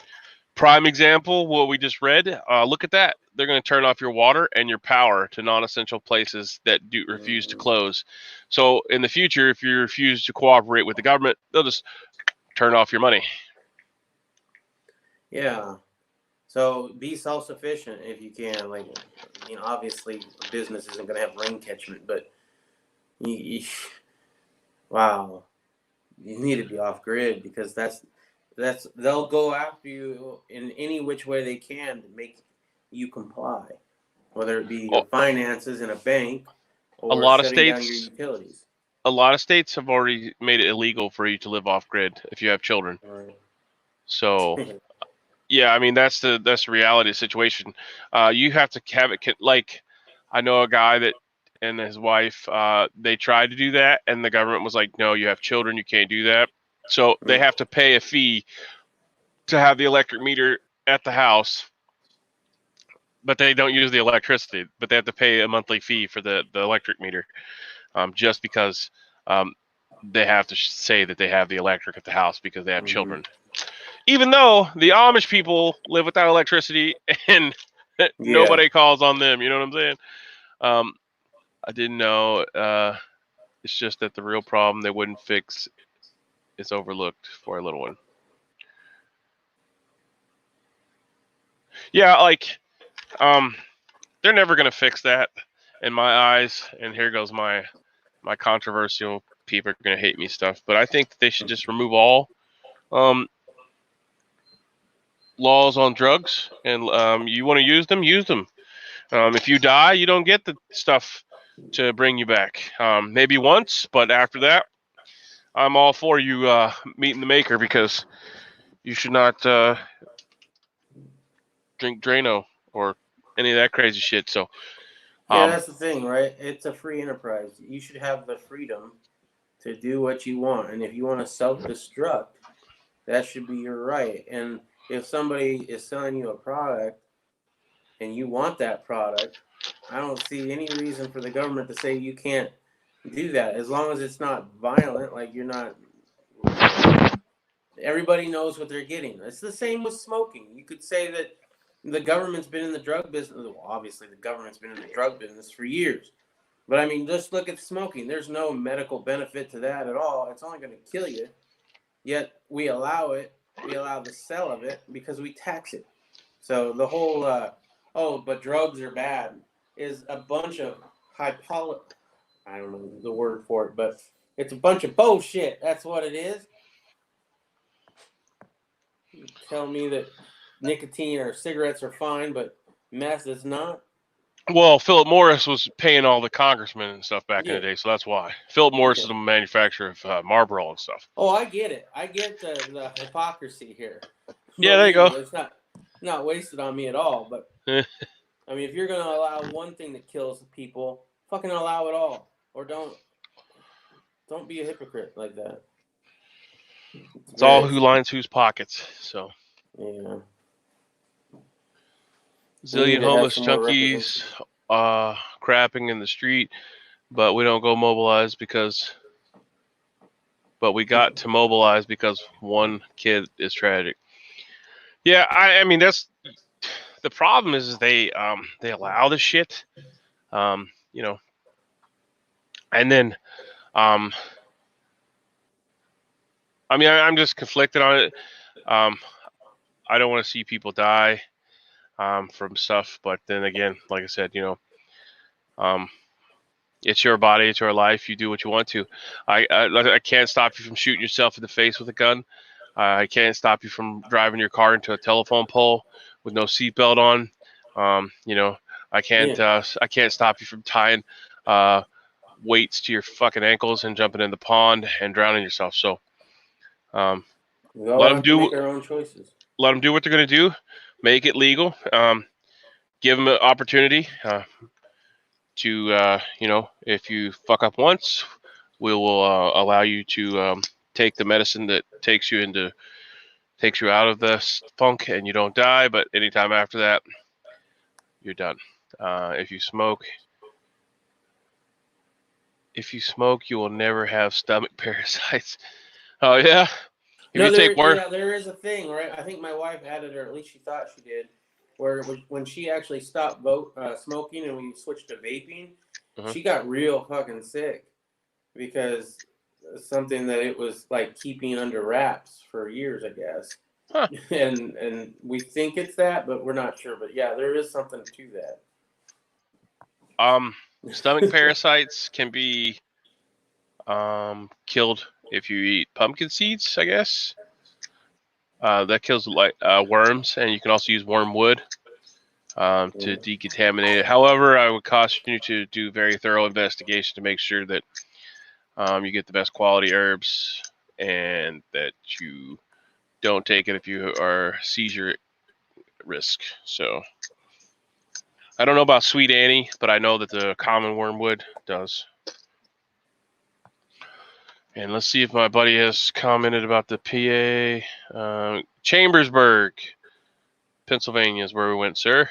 Prime example, what we just read. Look at that. They're going to turn off your water and your power to non-essential places that refuse to close. So in the future, if you refuse to cooperate with the government, they'll just turn off your money. Yeah. So be self-sufficient if you can. Like, obviously a business isn't going to have rain catchment, but wow, you need to be off grid because they'll go after you in any which way they can to make you comply, whether it be your finances in a bank or shutting down your utilities. A lot of states have already made it illegal for you to live off grid if you have children. Right. So, yeah, I mean that's the reality of the situation. You have to have it. Like, I know a guy that and his wife, they tried to do that, and the government was like, "No, you have children, you can't do that." So they have to pay a fee to have the electric meter at the house, but they don't use the electricity. But they have to pay a monthly fee for the electric meter, just because they have to say that they have the electric at the house because they have children. Even though the Amish people live without electricity and nobody calls on them, you know what I'm saying? I didn't know. It's just that the real problem they wouldn't fix is overlooked for a little one. Yeah, like, they're never gonna fix that in my eyes. And here goes my controversial people are gonna hate me stuff. But I think that they should just remove all laws on drugs, and you want to use them, use them. If you die, you don't get the stuff to bring you back. Maybe once, but after that, I'm all for you meeting the maker because you should not drink Drano or any of that crazy shit. So, yeah, that's the thing, right? It's a free enterprise. You should have the freedom to do what you want, and if you want to self-destruct, that should be your right. And if somebody is selling you a product and you want that product, I don't see any reason for the government to say you can't do that as long as it's not violent. Like you're not. Everybody knows what they're getting. It's the same with smoking. You could say that the government's been in the drug business. Well, obviously, the government's been in the drug business for years. But I mean, just look at smoking. There's no medical benefit to that at all. It's only going to kill you. Yet we allow it. We allow the sale of it because we tax it. So the whole, but drugs are bad is a bunch of I don't know the word for it, but it's a bunch of bullshit. That's what it is. You tell me that nicotine or cigarettes are fine, but meth is not. Well, Philip Morris was paying all the congressmen and stuff back in the day, so that's why. Philip Morris is a manufacturer of Marlboro and stuff. Oh, I get it. I get the hypocrisy here. Yeah, there you go. It's not wasted on me at all. But I mean, if you're going to allow one thing that kills people, fucking allow it all. or don't be a hypocrite like that. It's all who lines whose pockets. So Yeah. We need zillion to have homeless some more junkies crapping in the street, but we don't go mobilize but we got to mobilize because one kid is tragic. Yeah, I mean that's the problem is they allow the shit, you know, and then I mean I'm just conflicted on it. I don't want to see people die from stuff, but then again, like I said, it's your body, it's your life. You do what you want to. I can't stop you from shooting yourself in the face with a gun. I can't stop you from driving your car into a telephone pole with no seatbelt on. I can't stop you from tying weights to your fucking ankles and jumping in the pond and drowning yourself. So we all let them have to do make our own choices. let them do what they're going to do. Make it legal. Give them an opportunity to if you fuck up once, we will allow you to take the medicine that takes you out of the funk and you don't die. But anytime after that, you're done. If you smoke, you will never have stomach parasites. Oh yeah. If you take more, there is a thing, right? I think my wife added, or at least she thought she did, where when she actually stopped smoking and we switched to vaping, she got real fucking sick because something that it was like keeping under wraps for years, I guess. Huh. And we think it's that, but we're not sure. But yeah, there is something to that. Stomach parasites can be killed if you eat pumpkin seeds, I guess. That kills worms, and you can also use wormwood to decontaminate it. However, I would caution you to do very thorough investigation to make sure that you get the best quality herbs and that you don't take it if you are seizure risk. So I don't know about Sweet Annie, but I know that the common wormwood does. And let's see if my buddy has commented about the PA. Chambersburg, Pennsylvania is where we went, sir.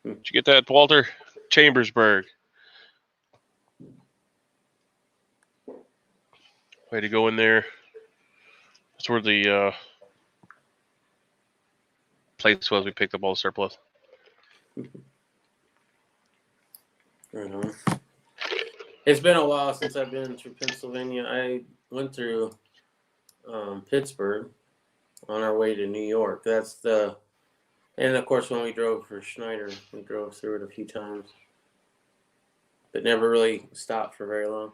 Did you get that, Walter? Chambersburg. Way to go in there. That's where the place was. We picked up all the surplus. It's been a while since I've been through Pennsylvania. I went through Pittsburgh on our way to New York. And of course when we drove for Schneider, we drove through it a few times, but never really stopped for very long.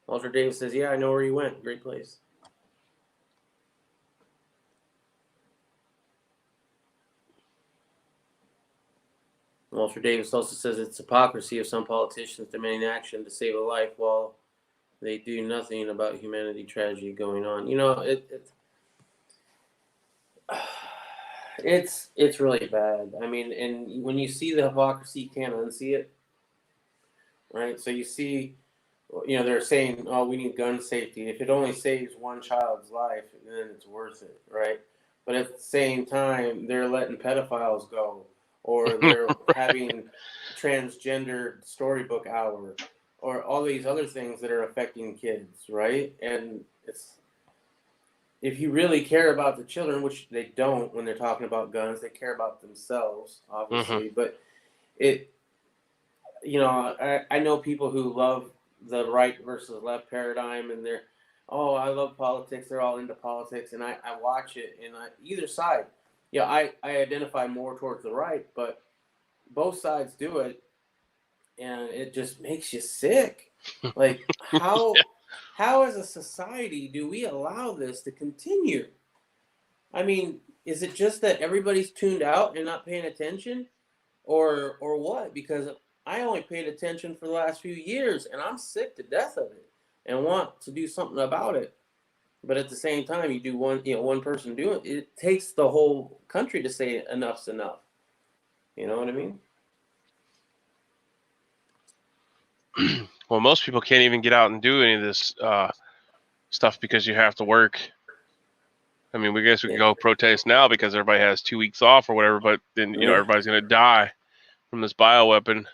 Walter Davis says, "Yeah, I know where you went. Great place." Walter Davis also says it's hypocrisy of some politicians demanding action to save a life while they do nothing about humanity tragedy going on. It's really bad. I mean, and when you see the hypocrisy, you can't unsee it, right? So you see, they're saying, "Oh, we need gun safety. If it only saves one child's life, then it's worth it," right? But at the same time, they're letting pedophiles go, or they're having transgender storybook hour, or all these other things that are affecting kids, right? And if you really care about the children, which they don't when they're talking about guns, they care about themselves, obviously. But I know people who love the right versus left paradigm, and I love politics. They're all into politics, and I watch it, and either side. I identify more towards the right, but both sides do it, and it just makes you sick. Like, how as a society do we allow this to continue? I mean, is it just that everybody's tuned out and not paying attention, or what? Because I only paid attention for the last few years, and I'm sick to death of it and want to do something about it. But at the same time, you do one person do it. It takes the whole country to say enough's enough. You know what I mean? well, most people can't even get out and do any of this stuff because you have to work. I mean, we guess we can go protest now because everybody has 2 weeks off or whatever, but then everybody's gonna die from this bioweapon.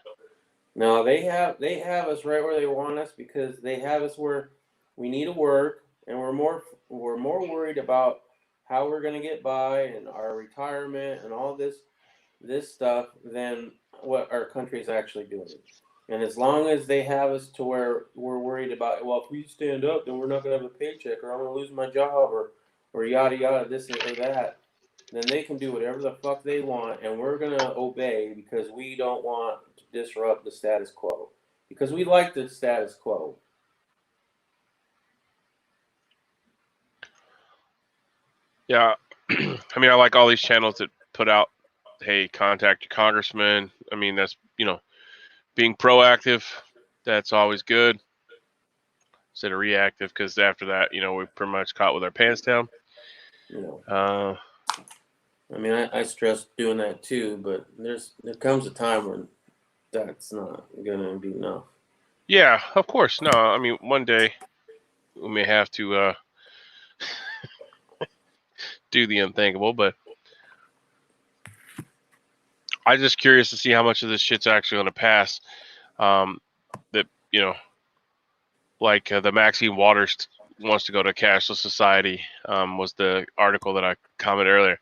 No, they have us right where they want us because they have us where we need to work, and we're more worried about how we're gonna get by and our retirement and all this stuff than what our country is actually doing. And as long as they have us to where we're worried about, well, if we stand up, then we're not gonna have a paycheck, or I'm gonna lose my job, or yada yada, this or that, then they can do whatever the fuck they want, and we're gonna obey because we don't want to disrupt the status quo. Because we like the status quo. Yeah, I mean, I like all these channels that put out, hey, contact your congressman. I mean, that's, being proactive. That's always good instead of reactive, because after that, we're pretty much caught with our pants down. I mean, I stress doing that too, but there comes a time when that's not gonna be enough. Yeah, of course. No, I mean, one day we may have to do the unthinkable, but I'm just curious to see how much of this shit's actually going to pass. That, like the Maxine Waters wants to go to cashless society, was the article that I commented earlier.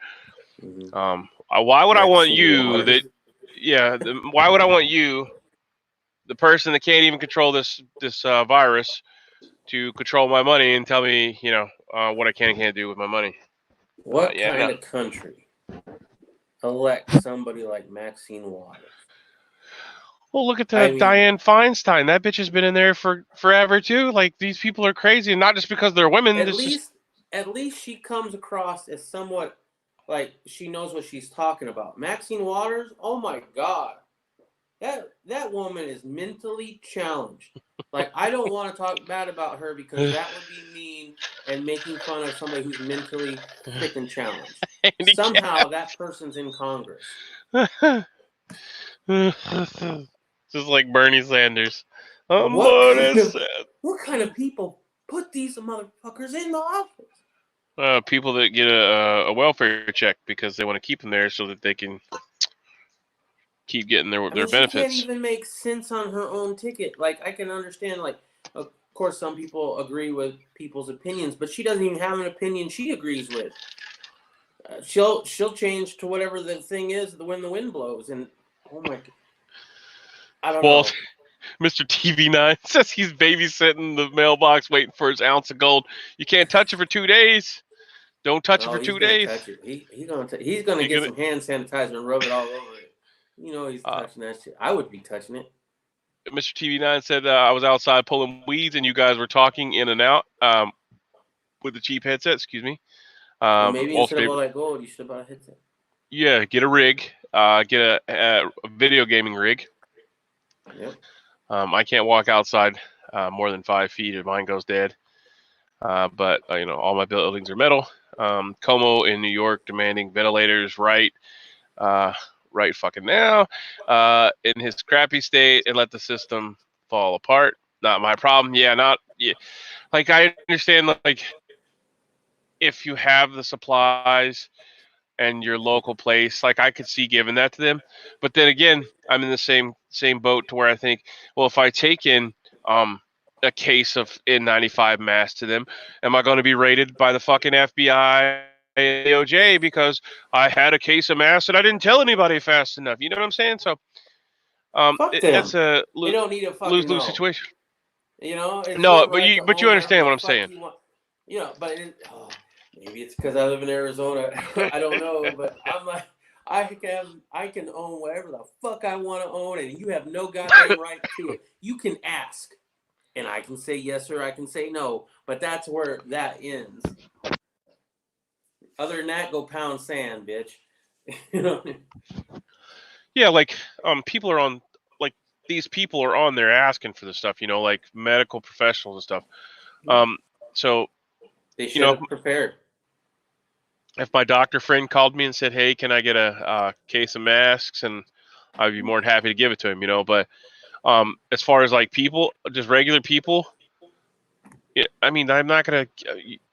Mm-hmm. Why would I want Maxine you Waters. why would I want you, the person that can't even control this virus, to control my money and tell me, what I can and can't do with my money? What kind of country elects somebody like Maxine Waters? Well, look at Dianne Feinstein. That bitch has been in there for forever too. Like, these people are crazy, and not just because they're women. At least she comes across as somewhat like she knows what she's talking about. Maxine Waters, oh my God, that woman is mentally challenged. Like, I don't want to talk bad about her because that would be mean and making fun of somebody who's mentally freaking challenged. Somehow that person's in Congress. Just like Bernie Sanders. What kind of people put these motherfuckers in the office? People that get a welfare check because they want to keep them there so that they can keep getting their benefits. She can't even make sense on her own ticket. Like, I can understand, like, of course some people agree with people's opinions, but she doesn't even have an opinion she agrees with. She'll change to whatever the thing is when the wind blows, and oh my God. I don't know. Mr. TV9 says he's babysitting the mailbox waiting for his ounce of gold. You can't touch it for 2 days. Don't touch it for 2 days. Touch it. He's gonna get some hand sanitizer and rub it all over it. He's touching that shit. I would be touching it. Mr. TV9 said I was outside pulling weeds and you guys were talking in and out with the cheap headset. Excuse me. Maybe instead of all that gold, you should have bought a headset. Yeah, get a rig. Get a video gaming rig. Yep. I can't walk outside more than 5 feet if mine goes dead. But all my buildings are metal. Como in New York demanding ventilators right fucking now in his crappy state and let the system fall apart. Not my problem. Like, I understand, like, if you have the supplies and your local place, like, I could see giving that to them. But then again, I'm in the same boat to where I think, well, if I take in a case of N95 masks to them, am I going to be raided by the fucking FBI and DOJ because I had a case of masks and I didn't tell anybody fast enough? You know what I'm saying? So that's a lose-lose situation. No, but you understand what I'm saying. But maybe it's because I live in Arizona. I don't know, but I'm like, I can own whatever the fuck I want to own, and you have no goddamn right to it. You can ask, and I can say yes or I can say no, but that's where that ends. Other than that, go pound sand, bitch. Yeah, like people are on, like, these people are on there asking for this stuff, like medical professionals and stuff. So they should have prepared. If my doctor friend called me and said, "Hey, can I get a case of masks?" and I'd be more than happy to give it to him, But As far as like people, just regular people, yeah, I mean, I'm not gonna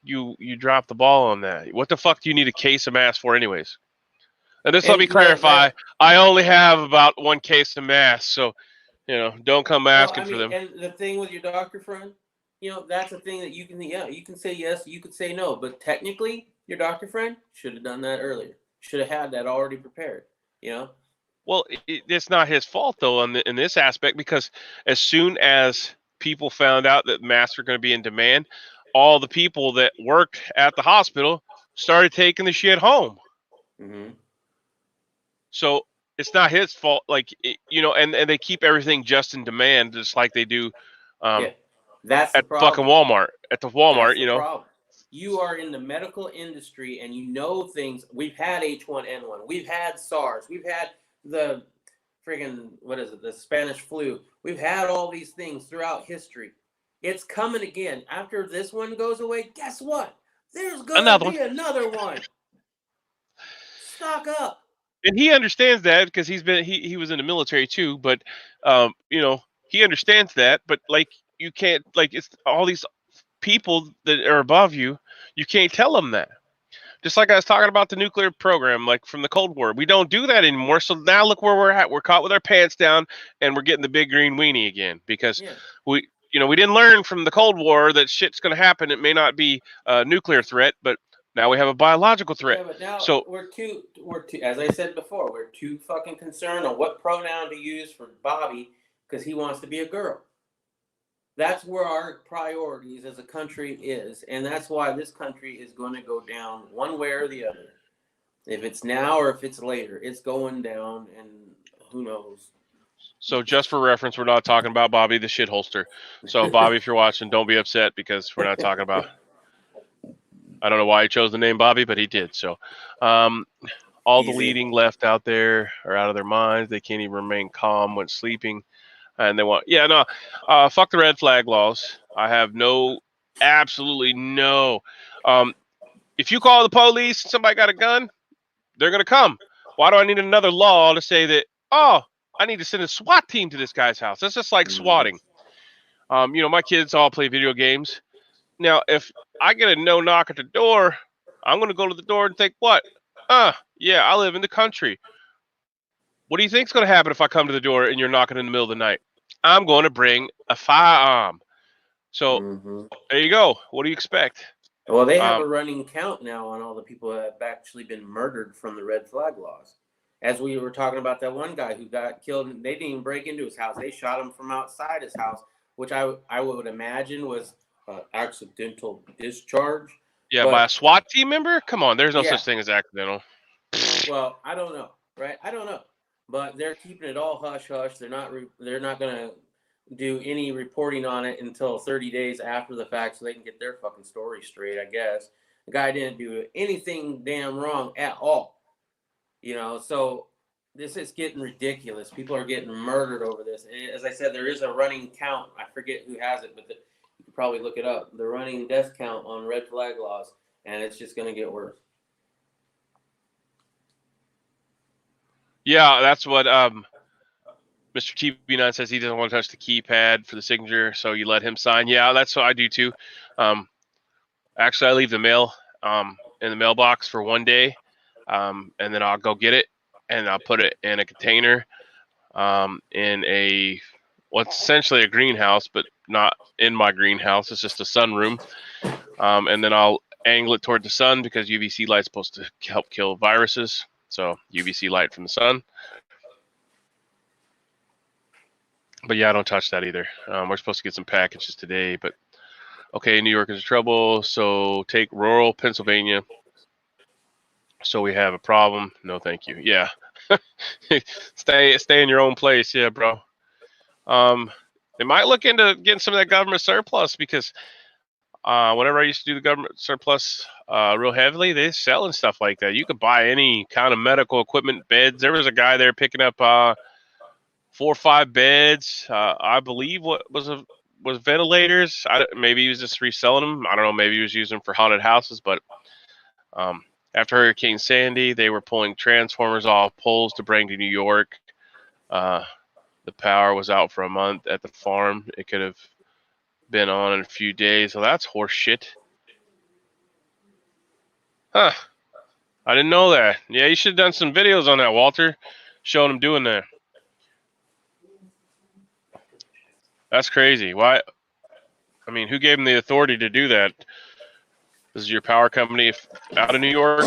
you drop the ball on that. What the fuck do you need a case of masks for, anyways? And just let And me clarify, I only have about 1 case of masks, so don't come well, asking I for mean, them. and the thing with your doctor friend, that's a thing that you can say yes, you could say no, but technically, your doctor friend should have done that earlier. Should have had that already prepared. Well, it's not his fault though in this aspect, because as soon as people found out that masks are going to be in demand, all the people that worked at the hospital started taking the shit home. Mm-hmm. So it's not his fault, like and they keep everything just in demand, just like they do Yeah, that's the at fucking problem. Walmart. At the That's Walmart, the problem. You are in the medical industry and you know things. We've had H1N1. We've had SARS. We've had the friggin' what is it? The Spanish flu. We've had all these things throughout history. It's coming again. After this one goes away, guess what? There's gonna another one. be another one. Stock up. And he understands that because he was in the military too, but he understands that, but like you can't, like, it's all these people that are above you, you can't tell them that. Just like I was talking about the nuclear program, like from the Cold War, we don't do that anymore. So now look where we're at. We're caught with our pants down, and we're getting the big green weenie again because Yeah. we didn't learn from the Cold War that shit's going to happen. It may not be a nuclear threat, but now we have a biological threat. Yeah, but now So we're too, as I said before, we're too fucking concerned on what pronoun to use for Bobby because he wants to be a girl. That's where our priorities as a country is, and that's why this country is going to go down one way or the other. If it's now or if it's later, it's going down, and who knows? So just for reference, we're not talking about Bobby the shit holster. So Bobby, if you're watching, don't be upset because we're not talking about. I don't know why he chose the name Bobby, but he did. So, all the Easy. leading left out there are out of their minds. They can't even remain calm when sleeping, and they want. Yeah, no, fuck the red flag laws. I have absolutely no. If you call the police and somebody got a gun, they're gonna come. Why do I need another law to say that? Oh, I need to send a SWAT team to this guy's house. That's just like swatting. My kids all play video games. Now, if I get a no knock at the door, I'm going to go to the door and think, what? Yeah, I live in the country. What do you think's going to happen if I come to the door and you're knocking in the middle of the night? I'm going to bring a firearm. So there you go. What do you expect? Well, they have a running count now on all the people that have actually been murdered from the red flag laws. As we were talking about that one guy who got killed, they didn't even break into his house. They shot him from outside his house, which I would imagine was accidental discharge. Yeah, by a SWAT team member? Come on, there's no such thing as accidental. Well, I don't know, right? I don't know, but they're keeping it all hush hush. They're not going to do any reporting on it until 30 days after the fact, so they can get their fucking story straight. I guess the guy didn't do anything damn wrong at all, So this is getting ridiculous. People are getting murdered over this. And as I said, there is a running count. I forget who has it, but you can probably look it up. The running death count on red flag laws, and it's just going to get worse. Yeah, that's what Mr. TB9 says. He doesn't want to touch the keypad for the signature, so you let him sign. Yeah, that's what I do too. Actually, I leave the mail in the mailbox for 1 day, and then I'll go get it, and I'll put it in a container in what's essentially a greenhouse, but not in my greenhouse. It's just a sunroom, and then I'll angle it toward the sun because UVC light's supposed to help kill viruses. So UVC light from the sun. But yeah, I don't touch that either. We're supposed to get some packages today, but okay, New York is in trouble, so take rural Pennsylvania. So we have a problem. No, thank you. Yeah, stay in your own place. Yeah, bro. They might look into getting some of that government surplus because whenever I used to do the government surplus real heavily, they're selling stuff like that. You could buy any kind of medical equipment, beds. There was a guy there picking up 4 or 5 beds. I believe what was ventilators. Maybe he was just reselling them. I don't know. Maybe he was using them for haunted houses. But after Hurricane Sandy, they were pulling transformers off poles to bring to New York. the power was out for a month at the farm. It could have been on in a few days. So that's horse shit. Huh. I didn't know that. Yeah, you should have done some videos on that, Walter, showing them doing that. That's crazy. Why? I mean, who gave them the authority to do that? This is your power company out of New York?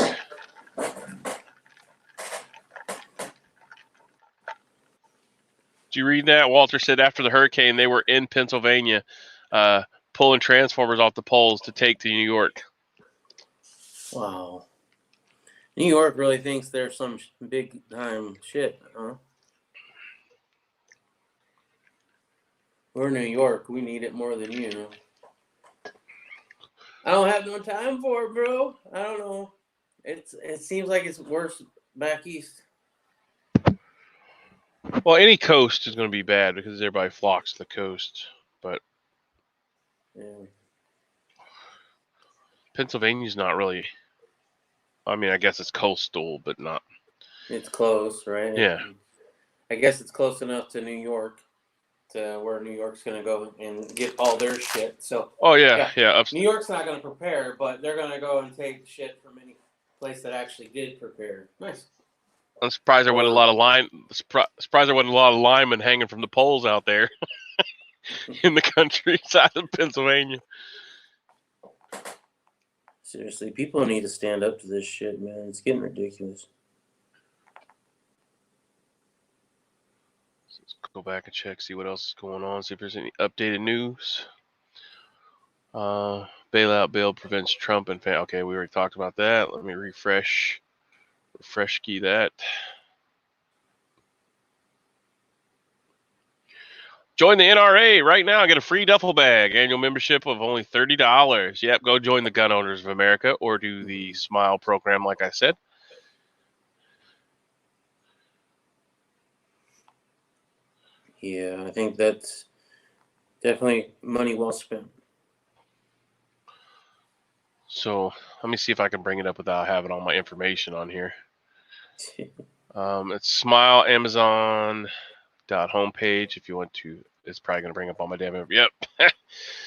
Did you read that? Walter said after the hurricane, they were in Pennsylvania pulling transformers off the poles to take to New York. Wow. New York really thinks they're some big time shit, huh? We're New York. We need it more than you. I don't have no time for it, bro. I don't know. It seems like it's worse back east. Well, any coast is going to be bad because everybody flocks to the coast. But Yeah. Pennsylvania's not really. I mean, I guess it's coastal, but not. It's close, right? Yeah. I guess it's close enough to New York, to where New York's gonna go and get all their shit. So. Oh yeah. New York's not gonna prepare, but they're gonna go and take shit from any place that actually did prepare. Nice. I'm surprised there wasn't a lot of surprised there wasn't a lot of linemen hanging from the poles out there in the countryside of Pennsylvania. Seriously, people need to stand up to this shit, man. It's getting ridiculous. Let's go back and check, see what else is going on, see if there's any updated news. Bailout bill prevents Trump and okay, we already talked about that. Let me refresh key that. Join the NRA right now. Get a free duffel bag. Annual membership of only $30. Yep, go join the Gun Owners of America or do the Smile program like I said. Yeah, I think that's definitely money well spent. So let me see if I can bring it up without having all my information on here. It's Smile Amazon homepage if you want to. It's probably going to bring up all my damn info. Yep.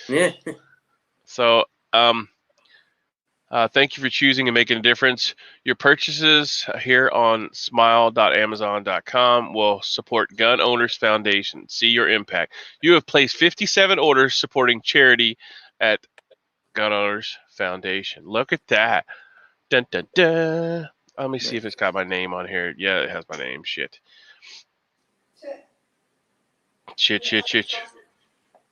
Yeah. So thank you for choosing and making a difference. Your purchases here on smile.amazon.com will support Gun Owners Foundation. See your impact. You have placed 57 orders supporting charity at Gun Owners Foundation. Look at that. Dun, dun, dun. Let me see if it's got my name on here. Yeah, it has my name. Shit. Shit.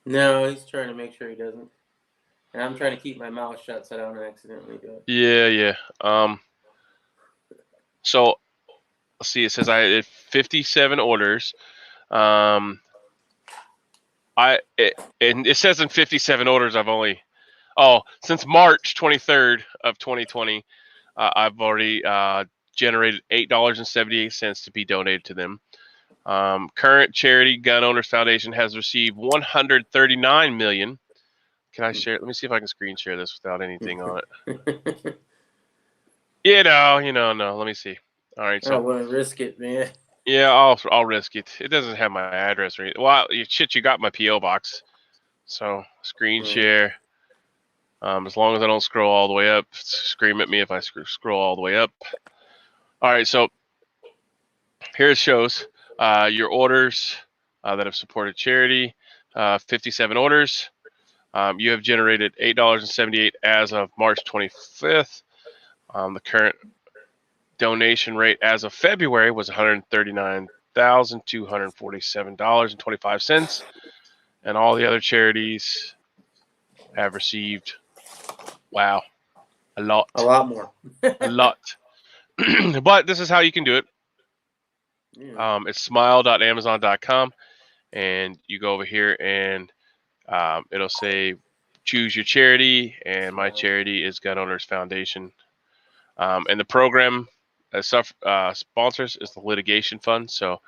No, he's trying to make sure he doesn't. And I'm trying to keep my mouth shut so I don't accidentally do it. Yeah. So, let's see. It says I had 57 orders. And it says in 57 orders I've only since March 23rd of 2020 I've already generated $8.78 to be donated to them. Current charity Gun Owners Foundation has received $139 million. Can I share? Let me see if I can screen share this without anything on it. No. Let me see. All right, so I wouldn't risk it, man. yeah, I'll risk it. It doesn't have my address or anything. Well, you got my PO box. So screen share. As long as I don't scroll all the way up, scream at me if I scroll all the way up. All right, so here it shows your orders that have supported charity. 57 orders. You have generated $8.78 as of March 25th. The current donation rate as of February was $139,247.25, and all the other charities have received, a lot more. A lot. But this is how you can do it. Yeah. It's smile.amazon.com, and you go over here and it'll say choose your charity, and my charity is Gun Owners Foundation. And the program sponsors is the litigation fund, so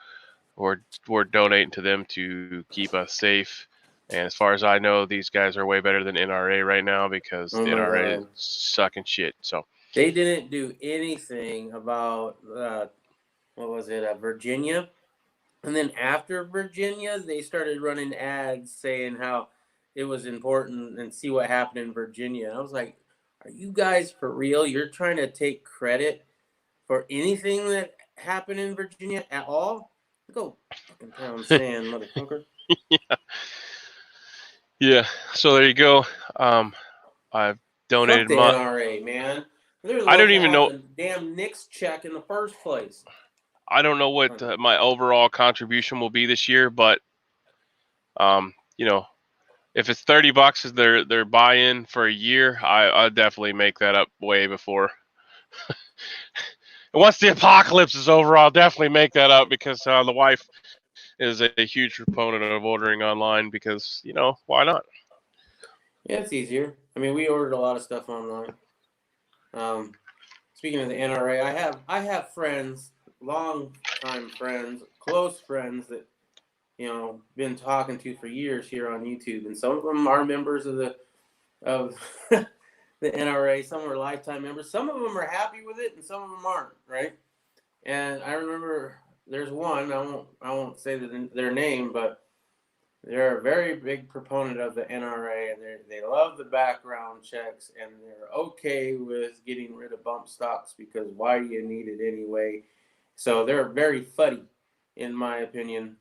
we're donating to them to keep us safe. And as far as I know, these guys are way better than NRA right now because the NRA is sucking shit. So they didn't do anything about what was it, Virginia? And then after Virginia, they started running ads saying how it was important and see what happened in Virginia. And I was like, are you guys for real? You're trying to take credit for anything that happened in Virginia at all? Go fucking pound sand, motherfucker. Yeah. So there you go. I've donated Fuck the my. NRA, man. They're I lucky don't to even have know. the damn Nix check in the first place. I don't know what my overall contribution will be this year, but you know, if it's $30 is their buy-in for a year, I'll definitely make that up way before. And once the apocalypse is over, I'll definitely make that up because the wife is a huge proponent of ordering online because, you know, why not? Yeah, it's easier. I mean, we ordered a lot of stuff online. Speaking of the NRA, I have friends, long time friends, close friends that been talking to for years here on YouTube, and some of them are members of the NRA. Some are lifetime members. Some of them are happy with it, and some of them aren't. Right? And I remember there's one. I won't say their name, but they're a very big proponent of the NRA, and they love the background checks, and they're okay with getting rid of bump stocks because why do you need it anyway? So they're very fuddy, in my opinion.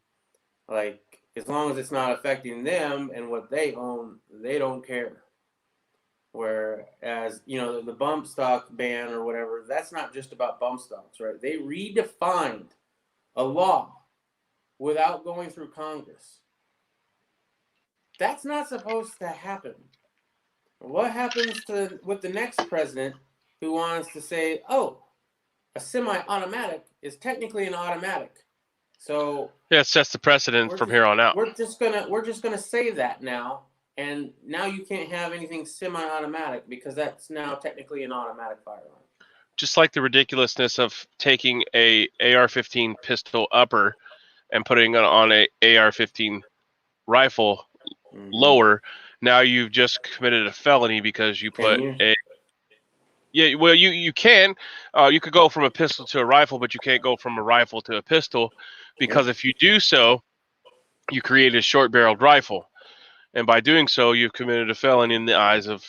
Like, as long as it's not affecting them and what they own, they don't care. Whereas, the bump stock ban or whatever, that's not just about bump stocks, right? They redefined a law without going through Congress. That's not supposed to happen. What happens with the next president who wants to say, oh, a semi-automatic is technically an automatic? So yeah, it sets the precedent from here on out. We're just gonna say that now, and now you can't have anything semi-automatic because that's now technically an automatic firearm. Just like the ridiculousness of taking a AR-15 pistol upper and putting it on a AR-15 rifle lower. Now you've just committed a felony because you put a. Yeah, well, you can. You could go from a pistol to a rifle, but you can't go from a rifle to a pistol because if you do so, you create a short-barreled rifle, and by doing so, you've committed a felony in the eyes of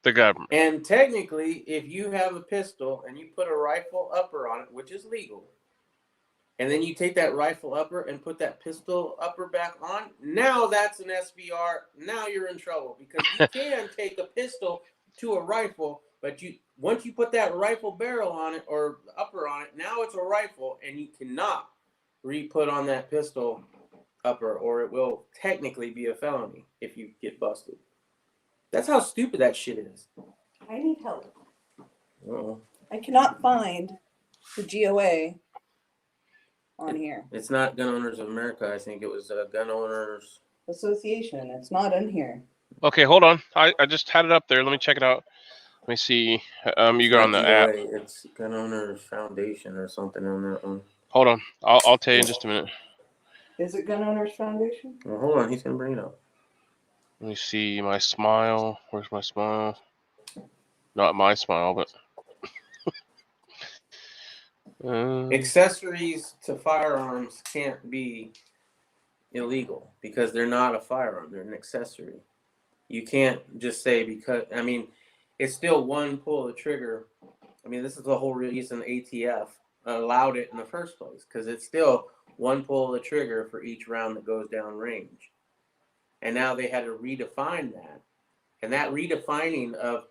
the government. And technically, if you have a pistol and you put a rifle upper on it, which is legal, and then you take that rifle upper and put that pistol upper back on, now that's an SBR. Now you're in trouble because you can take a pistol to a rifle, but once you put that rifle barrel on it or upper on it, now it's a rifle, and you cannot re-put on that pistol upper, or it will technically be a felony if you get busted. That's how stupid that shit is. I need help. Uh-oh. I cannot find the GOA on here. It's not Gun Owners of America. I think it was Gun Owners Association. It's not in here. Okay, hold on. I just had it up there. Let me check it out. Let me see. You go on the GOA. app. It's Gun Owners Foundation or something on that one. Hold on. I'll tell you in just a minute. Is it Gun Owners Foundation? Well, hold on. He's going to bring it up. Let me see my smile. Where's my smile? Not my smile, but. Accessories to firearms can't be illegal because they're not a firearm. They're an accessory. You can't just say because, I mean, it's still one pull of the trigger. I mean, this is the whole reason ATF allowed it in the first place, because it's still one pull of the trigger for each round that goes down range. And now they had to redefine that. And that redefining of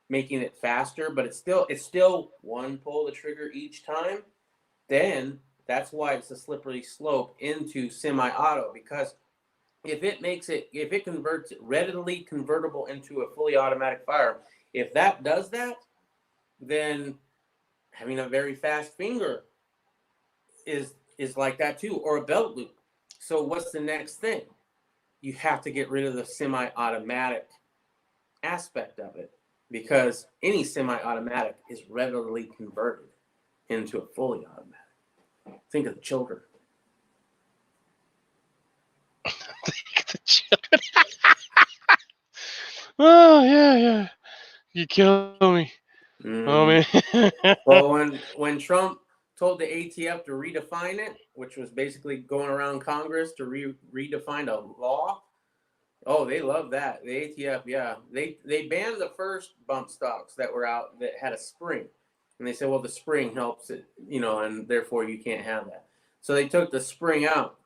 making it faster, but it's still one pull of the trigger each time, then that's why it's a slippery slope into semi-auto, because if it converts it readily convertible into a fully automatic firearm, if that does that, then having a very fast finger is like that too, or a belt loop. So what's the next thing? You have to get rid of the semi-automatic aspect of it, because any semi-automatic is readily converted into a fully automatic. Think of the children. Oh yeah. You kill me. Mm. Oh man. Well, when Trump told the ATF to redefine it, which was basically going around Congress to redefine a law. Oh, they love that. The ATF, yeah. They banned the first bump stocks that were out that had a spring. And they said, well, the spring helps it, and therefore you can't have that. So they took the spring out.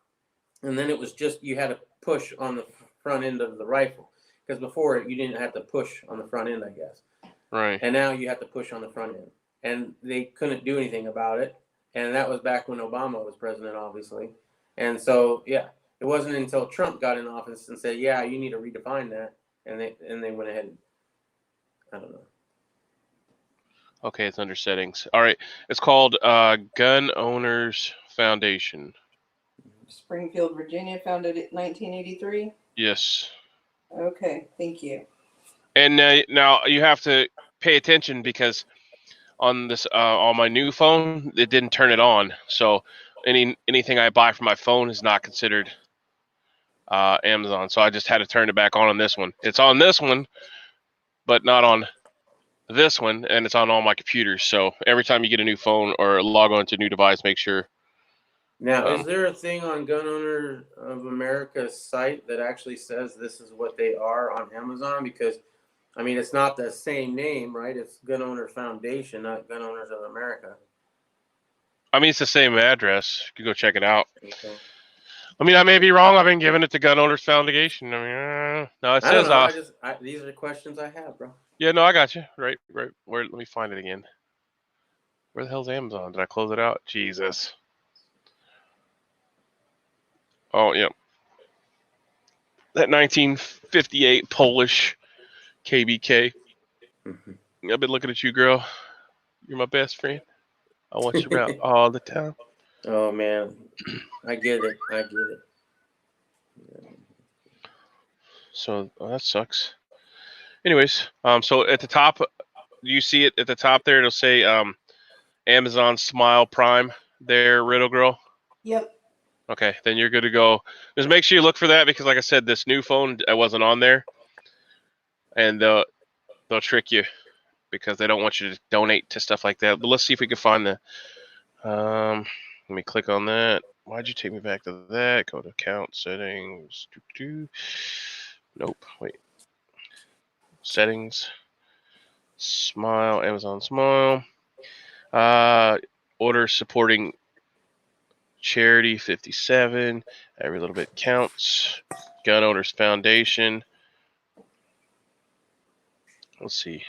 And then it was just, you had to push on the front end of the rifle. Because before you didn't have to push on the front end, I guess. Right. And now you have to push on the front end. And they couldn't do anything about it. And that was back when Obama was president, obviously. And so, yeah. It wasn't until Trump got in office and said, "Yeah, you need to redefine that," and they went ahead. I don't know. Okay, it's under settings. All right, it's called Gun Owners Foundation. Springfield, Virginia, founded in 1983. Yes. Okay, thank you. And now you have to pay attention because on this on my new phone, it didn't turn it on. So anything I buy from my phone is not considered Amazon. So I just had to turn it back on this one. It's on this one, but not on this one, and it's on all my computers. So every time you get a new phone or log on to a new device, make sure. Now, is there a thing on Gun Owner of America's site that actually says this is what they are on Amazon? Because, I mean, it's not the same name, right? It's Gun Owner Foundation, not Gun Owners of America. I mean, it's the same address. You can go check it out. Okay. I mean, I may be wrong. I've been giving it to Gun Owners Foundation. I mean, no, it says. I don't know. These are the questions I have, bro. Yeah, no, I got you. Right. Where? Let me find it again. Where the hell's Amazon? Did I close it out? Jesus. Oh, yeah. That 1958 Polish KBK. Mm-hmm. I've been looking at you, girl. You're my best friend. I want you around all the time. Oh, man. I get it. Yeah. So that sucks. Anyways, so at the top, do you see it at the top there? It'll say Amazon Smile Prime there, Riddle Girl. Yep. Okay, then you're good to go. Just make sure you look for that because, like I said, this new phone I wasn't on there, and they'll trick you because they don't want you to donate to stuff like that. But let's see if we can find the. Let me click on that. Why'd you take me back to that? Go to account settings. Nope. Wait. Settings. Smile. Amazon Smile. Order supporting charity 57. Every little bit counts. Gun Owners Foundation. Let's see.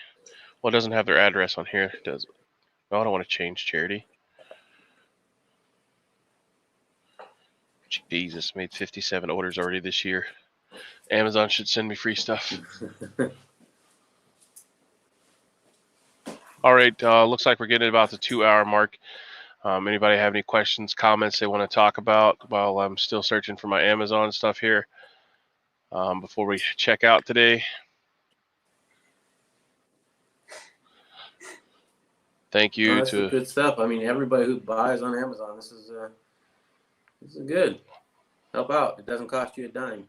Well, it doesn't have their address on here, does it? Oh, I don't want to change charity. Jesus, made 57 orders already this year. Amazon should send me free stuff. All right, looks like we're getting about the 2-hour mark. Anybody have any questions, comments they want to talk about while I'm still searching for my Amazon stuff here before we check out today? Thank you That's good stuff. I mean, everybody who buys on Amazon, this is good. Help out. It doesn't cost you a dime.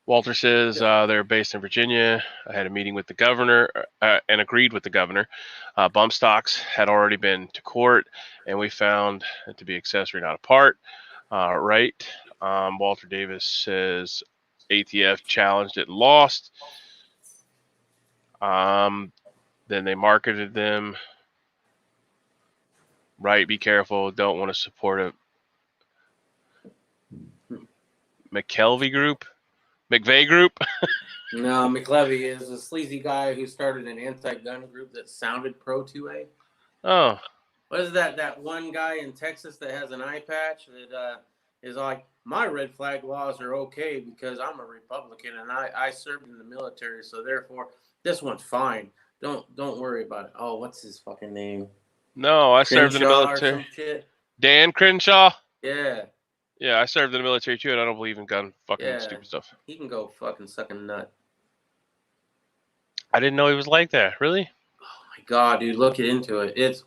Walter says they're based in Virginia. I had a meeting with the governor and agreed with the governor. Bump stocks had already been to court, and we found it to be accessory, not a part. Right. Walter Davis says ATF challenged it and lost. Then they marketed them. Right. Be careful. Don't want to support a McKelvey group. McVeigh group? No, McLevy is a sleazy guy who started an anti-gun group that sounded pro-2A. Oh. What is that? That one guy in Texas that has an eye patch that is like, my red flag laws are okay because I'm a Republican and I served in the military, so therefore this one's fine. Don't worry about it. Oh, what's his fucking name? No, I served in the military. Or some shit? Dan Crenshaw? Yeah. Yeah, I served in the military too, and I don't believe in gun fucking stupid stuff. He can go fucking suck a nut. I didn't know he was like that. Really? Oh my god, dude, look into it.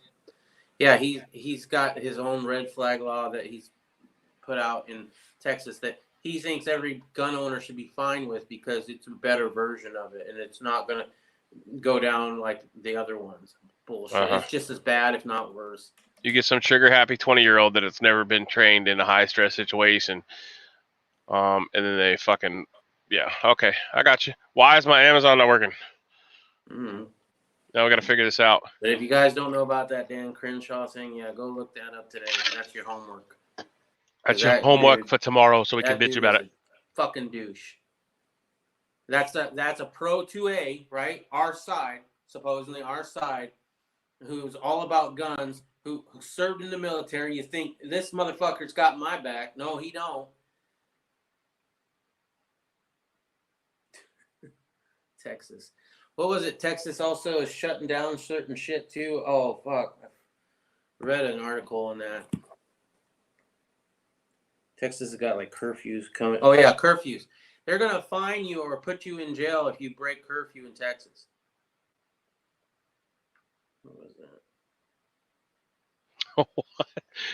He's got his own red flag law that he's put out in Texas that he thinks every gun owner should be fine with because it's a better version of it and it's not gonna go down like the other ones. Bullshit. It's just as bad, if not worse. You get some trigger happy 20-year-old that it's never been trained in a high stress situation. And then they fucking, yeah, okay, I got you. Why is my Amazon not working? Mm. Now we got to figure this out. But if you guys don't know about that Dan Crenshaw thing, yeah, go look that up today. That's your homework. That's your homework dude, for tomorrow, so we can that bitch dude about is it. a fucking douche. That's a pro 2A, right? Our side, supposedly our side, who's all about guns, who served in the military. You think this motherfucker's got my back? No, he don't. Texas. What was it? Texas also is shutting down certain shit too. Oh fuck! I read an article on that. Texas has got like curfews coming. Oh yeah, curfews. They're gonna fine you or put you in jail if you break curfew in Texas. What was that?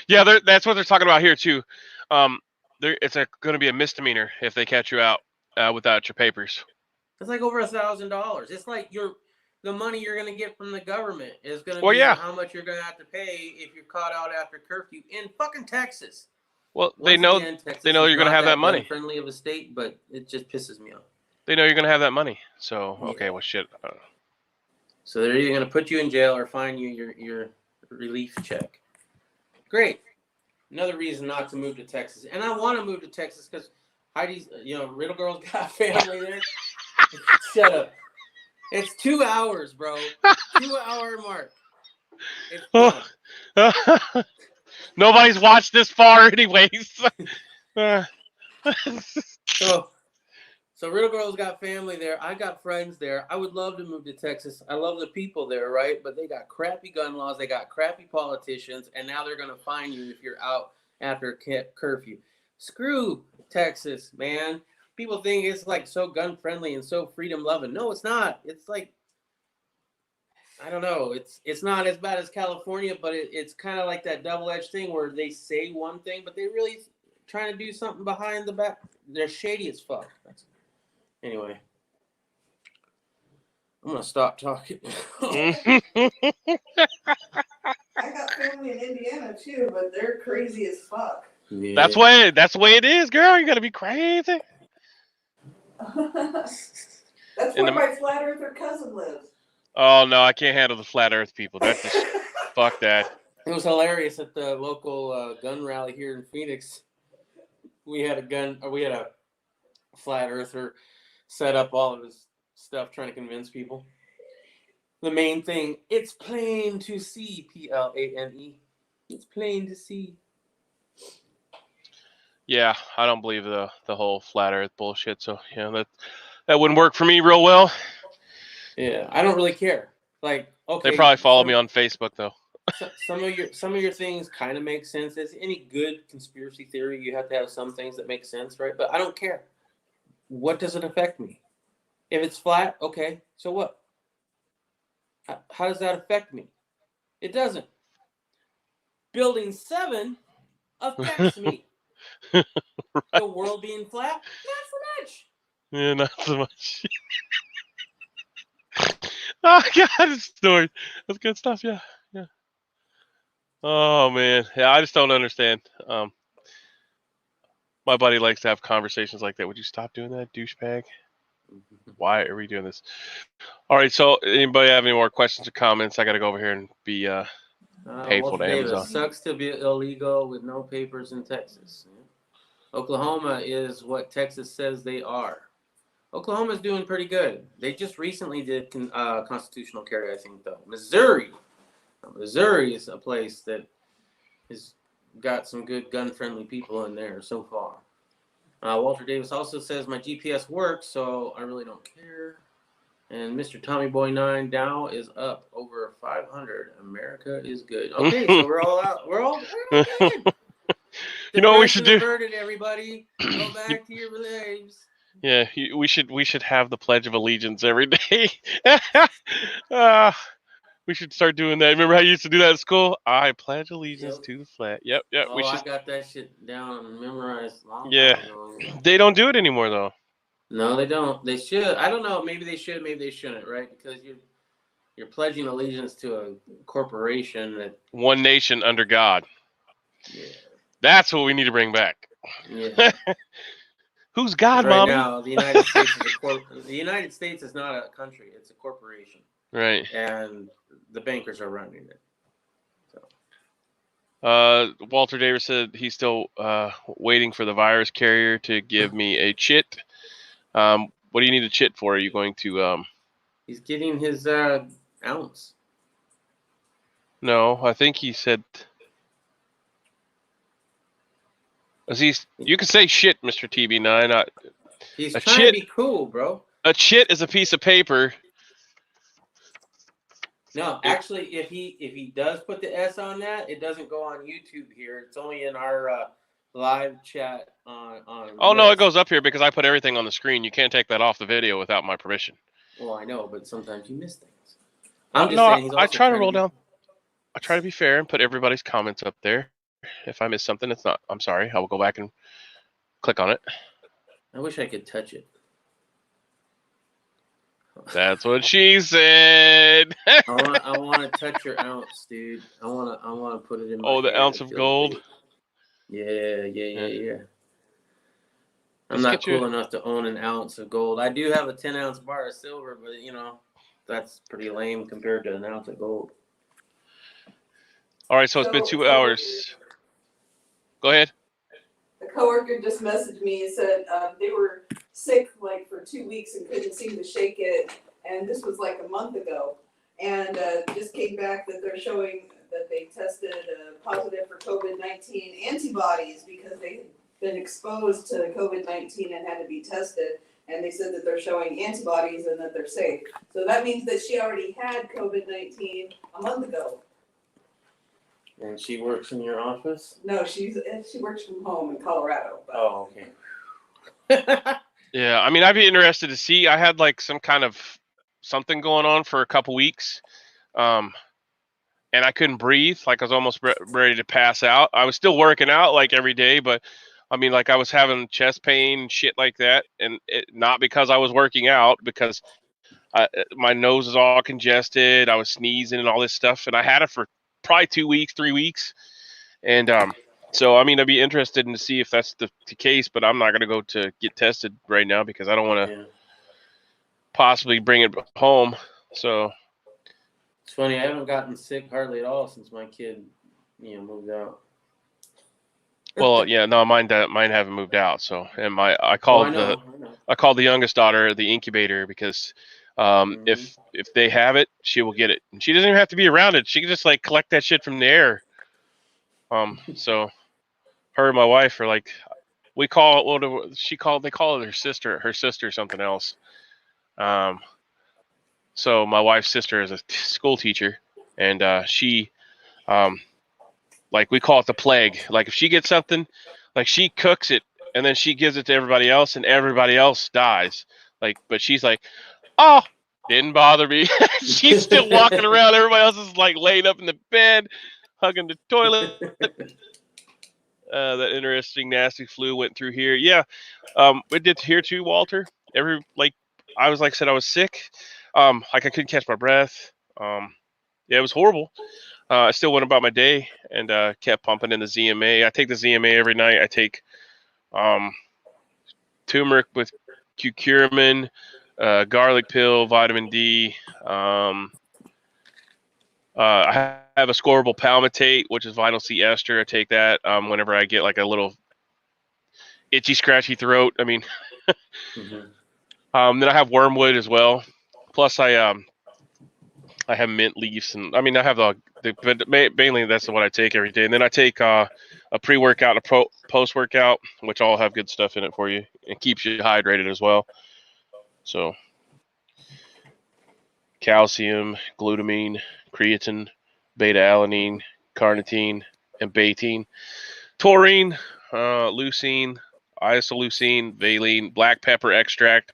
Yeah, that's what they're talking about here too. It's going to be a misdemeanor if they catch you out without your papers. It's like over $1,000. It's like the money you're gonna get from the government is gonna Well, be yeah. how much you're gonna have to pay if you're caught out after curfew in fucking Texas. Well, Once again, Texas they know is you're going to not have that money. Friendly of a state, but it just pisses me off. They know you're going to have that money. So okay, Yeah. well shit. So they're either going to put you in jail or fine you your relief check. Great. Another reason not to move to Texas. And I want to move to Texas because Heidi's, Riddle Girl's got family there. Shut up. It's 2 hours, bro. 2 hour mark. It's fun. Nobody's watched this far anyways. So Riddle Girl's got family there. I got friends there. I would love to move to Texas. I love the people there, right? But they got crappy gun laws. They got crappy politicians. And now they're going to fine you if you're out after curfew. Screw Texas, man. People think it's like so gun friendly and so freedom loving. No, it's not. It's like, I don't know. It's not as bad as California, but it's kind of like that double-edged thing where they say one thing, but they really trying to do something behind the back. They're shady as fuck. Anyway, I'm gonna stop talking. I got family in Indiana too, but they're crazy as fuck. Yeah. That's the way it is, girl. You gotta be crazy. That's where my flat earther cousin lives. Oh no, I can't handle the flat Earth people. That's just fuck that. It was hilarious at the local gun rally here in Phoenix. We had a flat earther set up all of his stuff trying to convince people. The main thing, it's plain to see, PLANE. It's plain to see. Yeah, I don't believe the whole flat Earth bullshit. So yeah, that wouldn't work for me real well. Yeah, I don't really care. Like, okay, they probably follow me on Facebook though. Some of your things kind of make sense. As any good conspiracy theory, you have to have some things that make sense, right? But I don't care. What does it affect me? If it's flat, okay, so what? How does that affect me? It doesn't. Building 7 affects me. Right. The world being flat, not so much. Yeah, not so much. Oh God, it's story. That's good stuff. Yeah. Oh man, yeah. I just don't understand. My buddy likes to have conversations like that. Would you stop doing that, douchebag? Why are we doing this? All right. So, anybody have any more questions or comments? I got to go over here and be painful to Amazon. Sucks to be illegal with no papers in Texas. Oklahoma is what Texas says they are. Oklahoma's doing pretty good. They just recently did constitutional carry, I think, though. Missouri is a place that has got some good gun-friendly people in there so far. Walter Davis also says my GPS works, so I really don't care. And Mr. Tommy Boy 9 Dow is up over 500. America is good. Okay, so we're all out. We're all good. You know what we should do? Averted, everybody. Go back to your lives. Yeah, we should have the Pledge of Allegiance every day. We should start doing that. Remember how you used to do that at school? I pledge allegiance to the flag. Yep. Oh, I got that shit down and memorized long time ago. They don't do it anymore, though. No, they don't. They should. I don't know. Maybe they should. Maybe they shouldn't, right? Because You're pledging allegiance to a corporation that. One nation under God. Yeah. That's what we need to bring back. Yeah. Who's God, Right mommy? now, the United States is the United States is not a country; it's a corporation, Right. and the bankers are running it. Walter Davis said he's still waiting for the virus carrier to give me a chit. What do you need a chit for? Are you going to? He's getting his ounce. No, I think he said. You can say shit, Mr. TB9. He's A trying chit. to be cool, bro. A chit is a piece of paper. No, actually, if he does put the S on that, it doesn't go on YouTube here. It's only in our live chat on. Oh no, it goes up here because I put everything on the screen. You can't take that off the video without my permission. Well, I know, but sometimes you miss things. I try to roll down. I try to be fair and put everybody's comments up there. If I miss something, it's not. I'm sorry. I will go back and click on it. I wish I could touch it. That's what she said. I want to touch your ounce, dude. I want to put it in my the hand. ounce of gold. Yeah. I'm not cool enough to own an ounce of gold. I do have a 10-ounce bar of silver, but that's pretty lame compared to an ounce of gold. All right, so it's been 2 hours. Go ahead. A coworker just messaged me and said they were sick like for 2 weeks and couldn't seem to shake it, and this was like a month ago, and just came back that they're showing that they tested positive for COVID-19 antibodies because they had been exposed to COVID-19 and had to be tested, and they said that they're showing antibodies and that they're safe. So that means that she already had COVID-19 a month ago. And she works in your office? No, she works from home in Colorado. But. Oh, okay. Yeah, I mean, I'd be interested to see. I had like some kind of something going on for a couple weeks, and I couldn't breathe. Like I was almost ready to pass out. I was still working out like every day, but I mean, like I was having chest pain and shit like that, and not because I was working out, because my nose is all congested. I was sneezing and all this stuff, and I had it for probably 2 weeks, 3 weeks, and so I mean, I'd be interested in to see if that's the case, but I'm not gonna go to get tested right now because I don't want to possibly bring it home. So it's funny, I haven't gotten sick hardly at all since my kid, moved out. Well, yeah, no, mine haven't moved out. So, and I called the youngest daughter the incubator because if they have it, she will get it, and she doesn't even have to be around it. She can just like collect that shit from the air. So her and my wife are like, they call it her sister something else. So my wife's sister is a school teacher, and she like we call it the plague. Like if she gets something, like she cooks it and then she gives it to everybody else and everybody else dies. Like, but she's like, oh, didn't bother me. She's still walking around. Everybody else is like laying up in the bed, hugging the toilet. That interesting nasty flu went through here. Yeah, it did here too, Walter. I was sick. Like I couldn't catch my breath. Yeah, it was horrible. I still went about my day and kept pumping in the ZMA. I take the ZMA every night. I take turmeric with curcumin, garlic pill, vitamin D. I have a scorable palmitate, which is vinyl C ester. I take that whenever I get like a little itchy, scratchy throat. I mean, then I have wormwood as well. Plus, I have mint leaves, and I mean, I have but mainly that's what I take every day. And then I take a pre-workout and a post-workout, which all have good stuff in it for you and keeps you hydrated as well. So, calcium, glutamine, creatine, beta-alanine, carnitine, and betaine, taurine, leucine, isoleucine, valine, black pepper extract.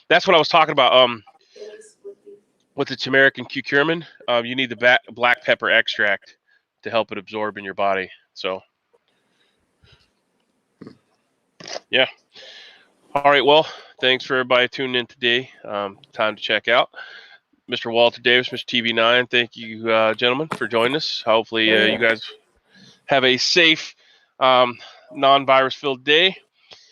That's what I was talking about. With the turmeric and curcumin, you need the black pepper extract to help it absorb in your body. So, yeah. All right. Well, thanks for everybody tuning in today. Time to check out. Mr. Walter Davis, Mr. TV9. Thank you, gentlemen, for joining us. Hopefully, you guys have a safe, non-virus filled day.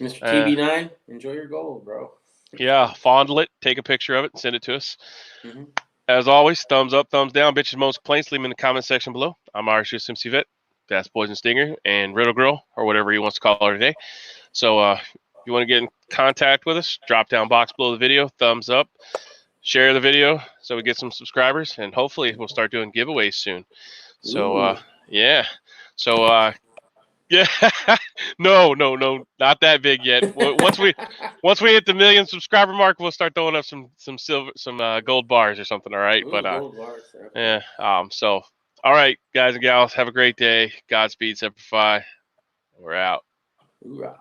Mr. TV9, enjoy your gold, bro. Yeah, fondle it, take a picture of it, and send it to us. Mm-hmm. As always, thumbs up, thumbs down, bitches, most complaints, leave them in the comment section below. I'm Irish USMC Vet, Fast Poison Stinger, and Riddle Girl, or whatever he wants to call her today. So if you want to get in contact with us, drop down box below the video, thumbs up, share the video so we get some subscribers, and hopefully we'll start doing giveaways soon. So yeah. So yeah, no, not that big yet. Once we hit the 1 million subscriber mark, we'll start throwing up some silver, some gold bars or something. All right, Ooh, but gold bars, yeah. So all right, guys and gals, have a great day. Godspeed, Semper Fi. We're out. Hoorah.